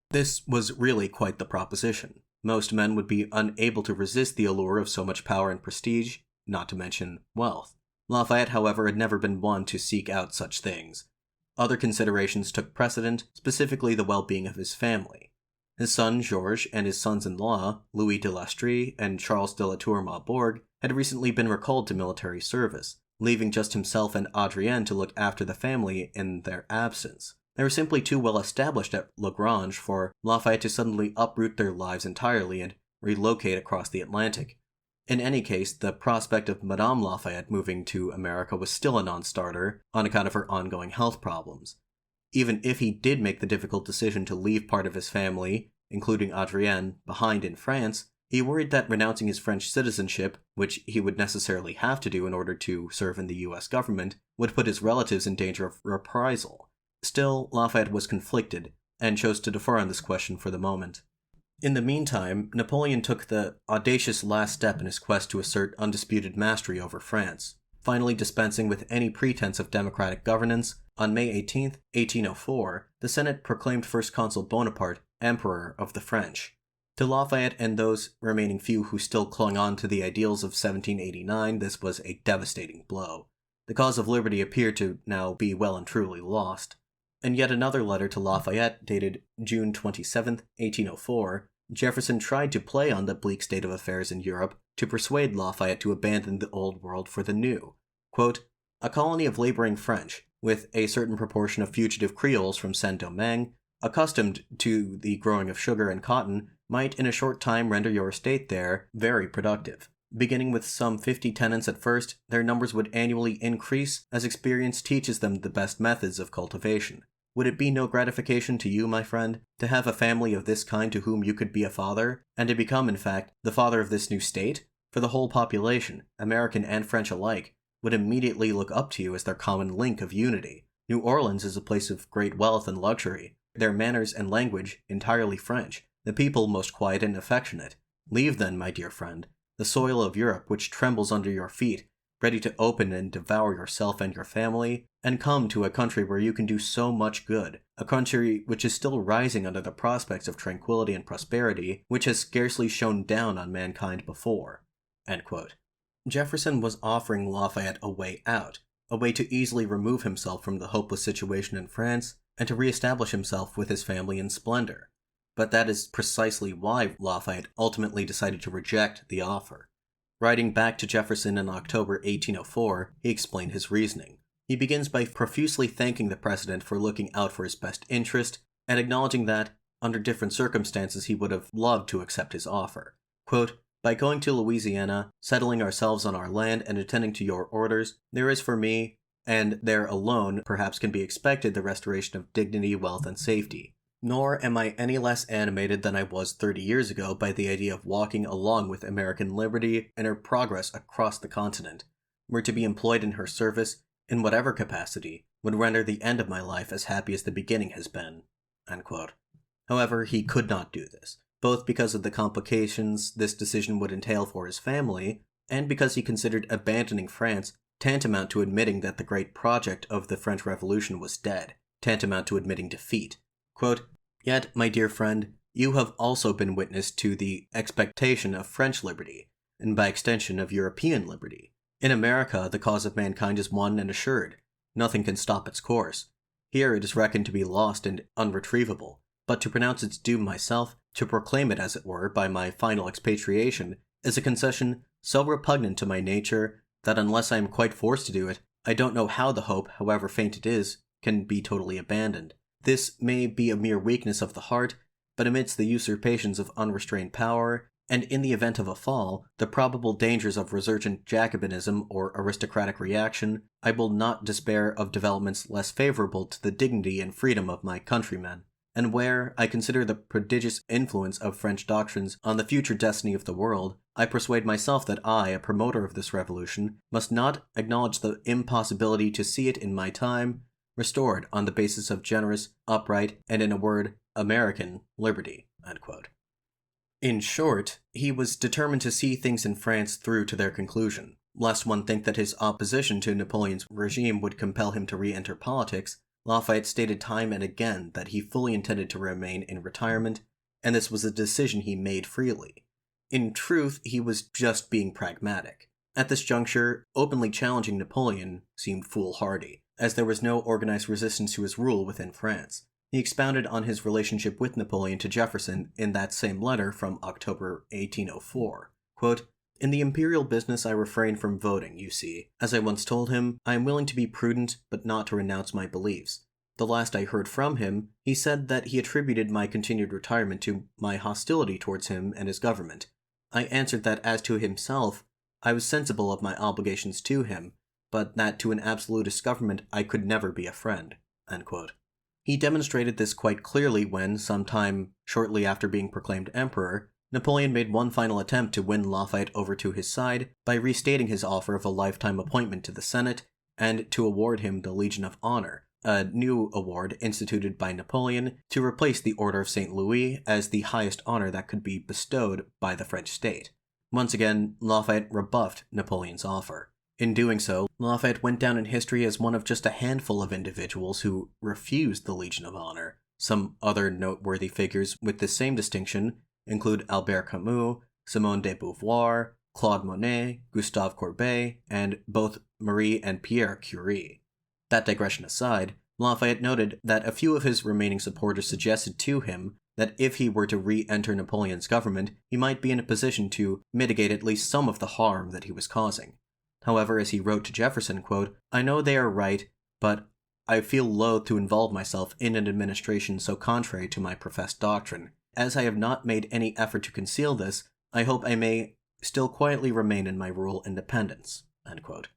This was really quite the proposition. Most men would be unable to resist the allure of so much power and prestige, not to mention wealth. Lafayette, however, had never been one to seek out such things. Other considerations took precedent, specifically the well-being of his family. His son Georges and his sons-in-law, Louis de Lastrie and Charles de la Tour Maubourg, had recently been recalled to military service, leaving just himself and Adrienne to look after the family in their absence. They were simply too well established at Lagrange for Lafayette to suddenly uproot their lives entirely and relocate across the Atlantic. In any case, the prospect of Madame Lafayette moving to America was still a non-starter on account of her ongoing health problems. Even if he did make the difficult decision to leave part of his family, including Adrienne, behind in France, he worried that renouncing his French citizenship, which he would necessarily have to do in order to serve in the U.S. government, would put his relatives in danger of reprisal. Still, Lafayette was conflicted, and chose to defer on this question for the moment. In the meantime, Napoleon took the audacious last step in his quest to assert undisputed mastery over France, finally dispensing with any pretense of democratic governance. On May 18, 1804, the Senate proclaimed First Consul Bonaparte Emperor of the French. To Lafayette and those remaining few who still clung on to the ideals of 1789, this was a devastating blow. The cause of liberty appeared to now be well and truly lost. In yet another letter to Lafayette, dated June 27, 1804, Jefferson tried to play on the bleak state of affairs in Europe to persuade Lafayette to abandon the old world for the new. Quote, "A colony of laboring French, with a certain proportion of fugitive Creoles from Saint-Domingue, accustomed to the growing of sugar and cotton, might in a short time render your estate there very productive. Beginning with some 50 tenants at first, their numbers would annually increase as experience teaches them the best methods of cultivation. Would it be no gratification to you, my friend, to have a family of this kind to whom you could be a father, and to become, in fact, the father of this new state? For the whole population, American and French alike, would immediately look up to you as their common link of unity. New Orleans is a place of great wealth and luxury, their manners and language entirely French, the people most quiet and affectionate. Leave then, my dear friend, the soil of Europe which trembles under your feet, ready to open and devour yourself and your family, and come to a country where you can do so much good, a country which is still rising under the prospects of tranquility and prosperity, which has scarcely shone down on mankind before." End quote. Jefferson was offering Lafayette a way out, a way to easily remove himself from the hopeless situation in France, and to re-establish himself with his family in splendor. But that is precisely why Lafayette ultimately decided to reject the offer. Writing back to Jefferson in October 1804, he explained his reasoning. He begins by profusely thanking the president for looking out for his best interest, and acknowledging that, under different circumstances, he would have loved to accept his offer. Quote, "By going to Louisiana, settling ourselves on our land, and attending to your orders, there is for me, and there alone perhaps can be expected, the restoration of dignity, wealth, and safety. Nor am I any less animated than I was 30 years ago by the idea of walking along with American liberty and her progress across the continent, where to be employed in her service, in whatever capacity, would render the end of my life as happy as the beginning has been." End quote. However, he could not do this, both because of the complications this decision would entail for his family, and because he considered abandoning France tantamount to admitting that the great project of the French Revolution was dead, tantamount to admitting defeat. Quote, "Yet, my dear friend, You have also been witness to the expectation of French liberty, and by extension of European liberty. In America, the cause of mankind is won and assured. Nothing can stop its course. Here it is reckoned to be lost and unretrievable, but to pronounce its doom myself, to proclaim it as it were by my final expatriation, is a concession so repugnant to my nature that unless I am quite forced to do it, I don't know how the hope, however faint it is, can be totally abandoned. This may be a mere weakness of the heart, but amidst the usurpations of unrestrained power, and in the event of a fall, the probable dangers of resurgent Jacobinism or aristocratic reaction, I will not despair of developments less favorable to the dignity and freedom of my countrymen. And where I consider the prodigious influence of French doctrines on the future destiny of the world, I persuade myself that I, a promoter of this revolution, must not acknowledge the impossibility to see it in my time restored on the basis of generous, upright, and in a word, American liberty." Unquote. In short, he was determined to see things in France through to their conclusion. Lest one think that his opposition to Napoleon's regime would compel him to re-enter politics, Lafayette stated time and again that he fully intended to remain in retirement, and this was a decision he made freely. In truth, he was just being pragmatic. At this juncture, openly challenging Napoleon seemed foolhardy, as there was no organized resistance to his rule within France. He expounded on his relationship with Napoleon to Jefferson in that same letter from October 1804. Quote, "In the imperial business I refrain from voting, you see. As I once told him, I am willing to be prudent, but not to renounce my beliefs. The last I heard from him, he said that he attributed my continued retirement to my hostility towards him and his government. I answered that as to himself, I was sensible of my obligations to him, but that to an absolutist government I could never be a friend." Unquote. He demonstrated this quite clearly when, sometime shortly after being proclaimed emperor, Napoleon made one final attempt to win Lafayette over to his side by restating his offer of a lifetime appointment to the Senate and to award him the Legion of Honor, a new award instituted by Napoleon to replace the Order of St. Louis as the highest honor that could be bestowed by the French state. Once again, Lafayette rebuffed Napoleon's offer. In doing so, Lafayette went down in history as one of just a handful of individuals who refused the Legion of Honor. Some other noteworthy figures with the same distinction include Albert Camus, Simone de Beauvoir, Claude Monet, Gustave Courbet, and both Marie and Pierre Curie. That digression aside, Lafayette noted that a few of his remaining supporters suggested to him that if he were to re-enter Napoleon's government, he might be in a position to mitigate at least some of the harm that he was causing. However, as he wrote to Jefferson, quote, "I know they are right, but I feel loath to involve myself in an administration so contrary to my professed doctrine. As I have not made any effort to conceal this, I hope I may still quietly remain in my rural independence." Unquote.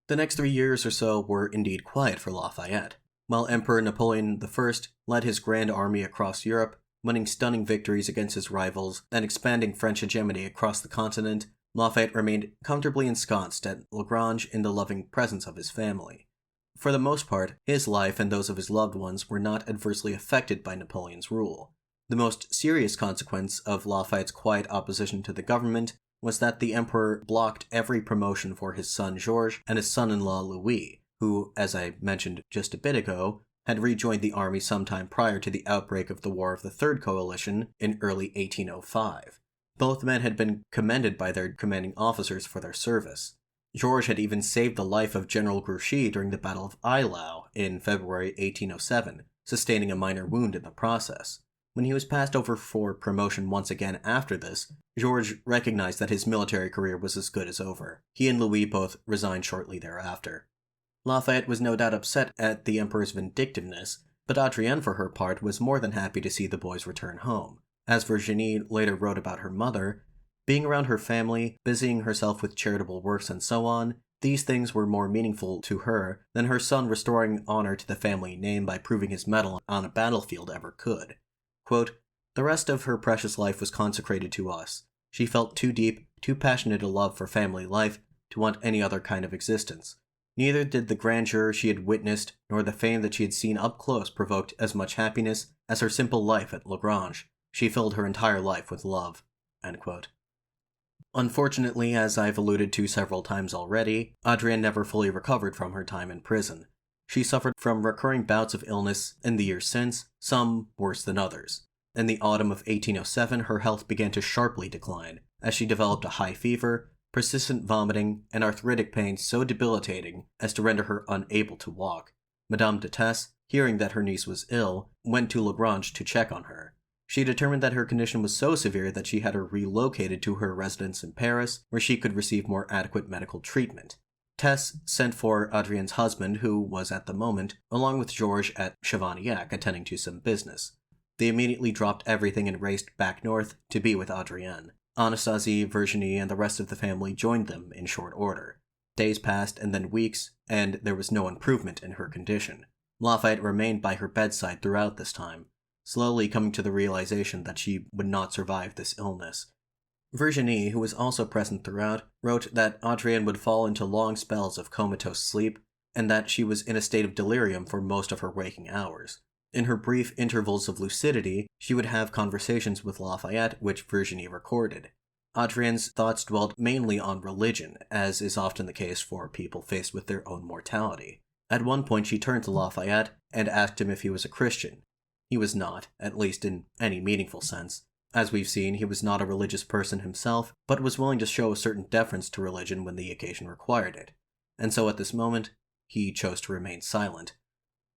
The next 3 years or so were indeed quiet for Lafayette. While Emperor Napoleon I led his grand army across Europe, winning stunning victories against his rivals and expanding French hegemony across the continent, Lafayette remained comfortably ensconced at Lagrange in the loving presence of his family. For the most part, his life and those of his loved ones were not adversely affected by Napoleon's rule. The most serious consequence of Lafayette's quiet opposition to the government was that the emperor blocked every promotion for his son Georges and his son-in-law Louis, who, as I mentioned just a bit ago, had rejoined the army sometime prior to the outbreak of the War of the Third Coalition in early 1805. Both men had been commended by their commanding officers for their service. Georges had even saved the life of General Grouchy during the Battle of Eylau in February 1807, sustaining a minor wound in the process. When he was passed over for promotion once again after this, Georges recognized that his military career was as good as over. He and Louis both resigned shortly thereafter. Lafayette was no doubt upset at the emperor's vindictiveness, but Adrienne, for her part, was more than happy to see the boys return home. As Virginie later wrote about her mother, being around her family, busying herself with charitable works and so on, these things were more meaningful to her than her son restoring honor to the family name by proving his mettle on a battlefield ever could. Quote, "The rest of her precious life was consecrated to us. She felt too deep, too passionate a love for family life to want any other kind of existence. Neither did the grandeur she had witnessed nor the fame that she had seen up close provoked as much happiness as her simple life at Lagrange. She filled her entire life with love." End quote. Unfortunately, as I've alluded to several times already, Adrienne never fully recovered from her time in prison. She suffered from recurring bouts of illness in the years since, some worse than others. In the autumn of 1807, her health began to sharply decline, as she developed a high fever, persistent vomiting, and arthritic pain so debilitating as to render her unable to walk. Madame de Tesse, hearing that her niece was ill, went to Lagrange to check on her. She determined that her condition was so severe that she had her relocated to her residence in Paris, where she could receive more adequate medical treatment. Tess sent for Adrienne's husband, who was at the moment, along with Georges at Chavagnac, attending to some business. They immediately dropped everything and raced back north to be with Adrienne. Anastasie, Virginie, and the rest of the family joined them in short order. Days passed, and then weeks, and there was no improvement in her condition. Lafayette remained by her bedside throughout this time, slowly coming to the realization that she would not survive this illness. Virginie, who was also present throughout, wrote that Adrienne would fall into long spells of comatose sleep, and that she was in a state of delirium for most of her waking hours. In her brief intervals of lucidity, she would have conversations with Lafayette, which Virginie recorded. Adrienne's thoughts dwelled mainly on religion, as is often the case for people faced with their own mortality. At one point she turned to Lafayette and asked him if he was a Christian. He was not, at least in any meaningful sense. As we've seen, he was not a religious person himself, but was willing to show a certain deference to religion when the occasion required it. And so at this moment, he chose to remain silent.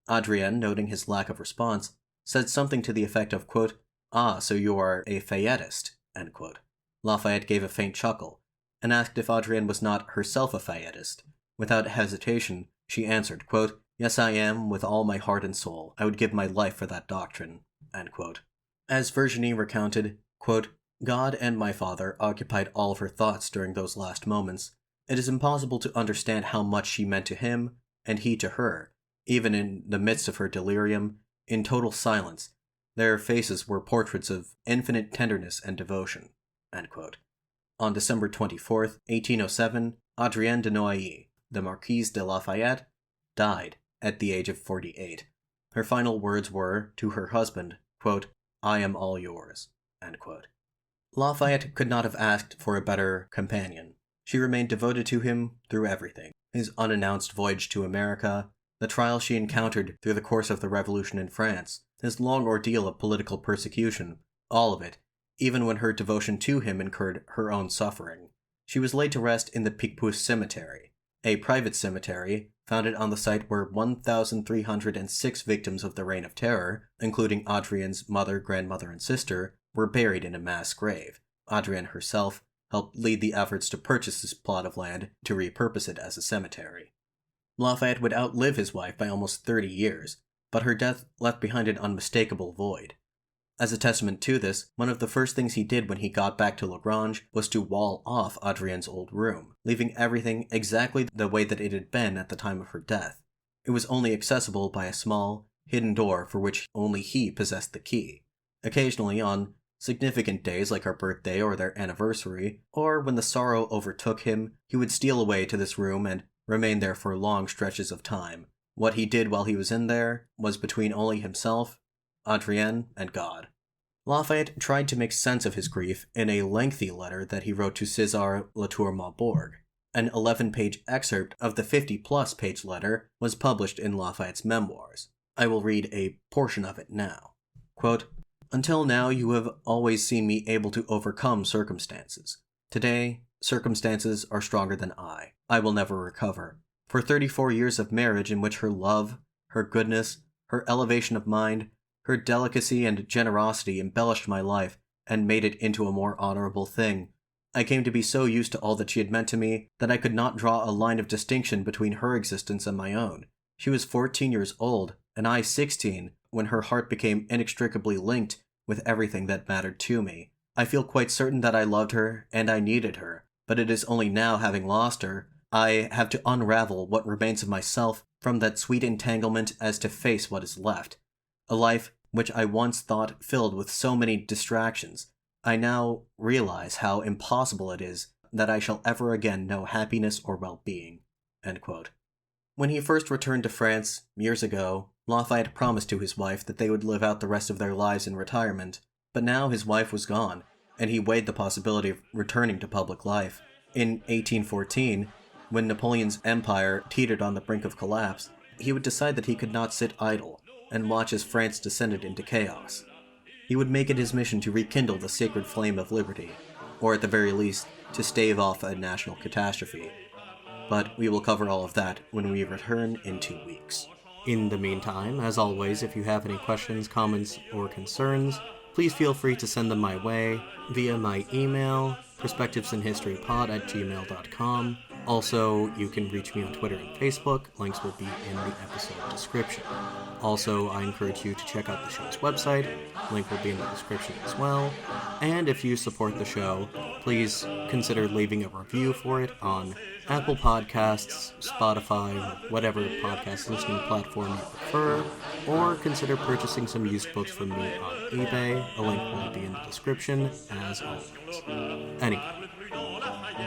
Adrienne, noting his lack of response, said something to the effect of, quote, "Ah, so you are a Fayettist," end quote. Lafayette gave a faint chuckle, and asked if Adrienne was not herself a Fayettist. Without hesitation, she answered, quote, "Yes, I am, with all my heart and soul. I would give my life for that doctrine," end quote. As Virginie recounted, quote, "God and my father occupied all of her thoughts during those last moments. It is impossible to understand how much she meant to him, and he to her, even in the midst of her delirium, in total silence. Their faces were portraits of infinite tenderness and devotion," end quote. On December 24th, 1807, Adrienne de Noailles, the Marquise de Lafayette, died at the age of 48. Her final words were, to her husband, quote, "I am all yours," end quote. Lafayette could not have asked for a better companion. She remained devoted to him through everything. His unannounced voyage to America, the trials she encountered through the course of the Revolution in France, his long ordeal of political persecution, all of it, even when her devotion to him incurred her own suffering. She was laid to rest in the Picpus Cemetery, a private cemetery founded on the site where 1,306 victims of the Reign of Terror, including Adrienne's mother, grandmother, and sister, were buried in a mass grave. Adrienne herself helped lead the efforts to purchase this plot of land to repurpose it as a cemetery. Lafayette would outlive his wife by almost 30 years, but her death left behind an unmistakable void. As a testament to this, one of the first things he did when he got back to Lagrange was to wall off Adrienne's old room, leaving everything exactly the way that it had been at the time of her death. It was only accessible by a small, hidden door for which only he possessed the key. Occasionally, on significant days like her birthday or their anniversary, or when the sorrow overtook him, he would steal away to this room and remain there for long stretches of time. What he did while he was in there was between only himself, Adrienne, and God. Lafayette tried to make sense of his grief in a lengthy letter that he wrote to César Latour-Maubourg. An 11-page excerpt of the 50-plus page letter was published in Lafayette's memoirs. I will read a portion of it now. Quote, "Until now you have always seen me able to overcome circumstances. Today, circumstances are stronger than I. I will never recover. For 34 years of marriage in which her love, her goodness, her elevation of mind, her delicacy and generosity embellished my life and made it into a more honorable thing, I came to be so used to all that she had meant to me that I could not draw a line of distinction between her existence and my own. She was 14 years old, and I 16, when her heart became inextricably linked with everything that mattered to me. I feel quite certain that I loved her, and I needed her, but it is only now, having lost her, I have to unravel what remains of myself from that sweet entanglement as to face what is left. A life which I once thought filled with so many distractions, I now realize how impossible it is that I shall ever again know happiness or well-being." End quote. When he first returned to France, years ago, Lafayette promised to his wife that they would live out the rest of their lives in retirement, but now his wife was gone, and he weighed the possibility of returning to public life. In 1814, when Napoleon's empire teetered on the brink of collapse, he would decide that he could not sit idle and watch as France descended into chaos. He would make it his mission to rekindle the sacred flame of liberty, or at the very least, to stave off a national catastrophe. But we will cover all of that when we return in 2 weeks. In the meantime, as always, if you have any questions, comments, or concerns, please feel free to send them my way via my email, perspectivesinhistorypod@gmail.com. Also, you can reach me on Twitter and Facebook. Links will be in the episode description. Also, I encourage you to check out the show's website. Link will be in the description as well. And if you support the show, please consider leaving a review for it on Apple Podcasts, Spotify, or whatever podcast listening platform you prefer, or consider purchasing some used books from me on eBay. A link will be in the description, as always. Anyway,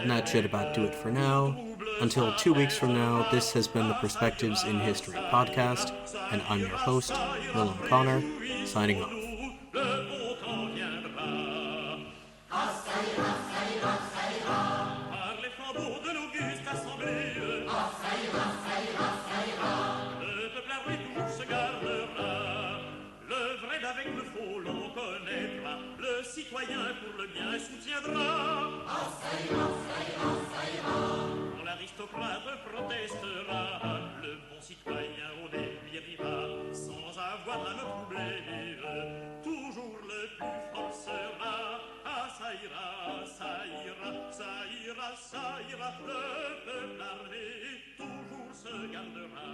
that should about do it for now. Until 2 weeks from now, this has been the Perspectives in History podcast, and I'm your host, Willem Connor, signing off. Citoyen pour le bien soutiendra. Ça ira. Quand l'aristocrate protestera, le bon citoyen au délirira, sans avoir à le troubler. Toujours le plus fort sera. Ça ira. Le peuple armé toujours se gardera.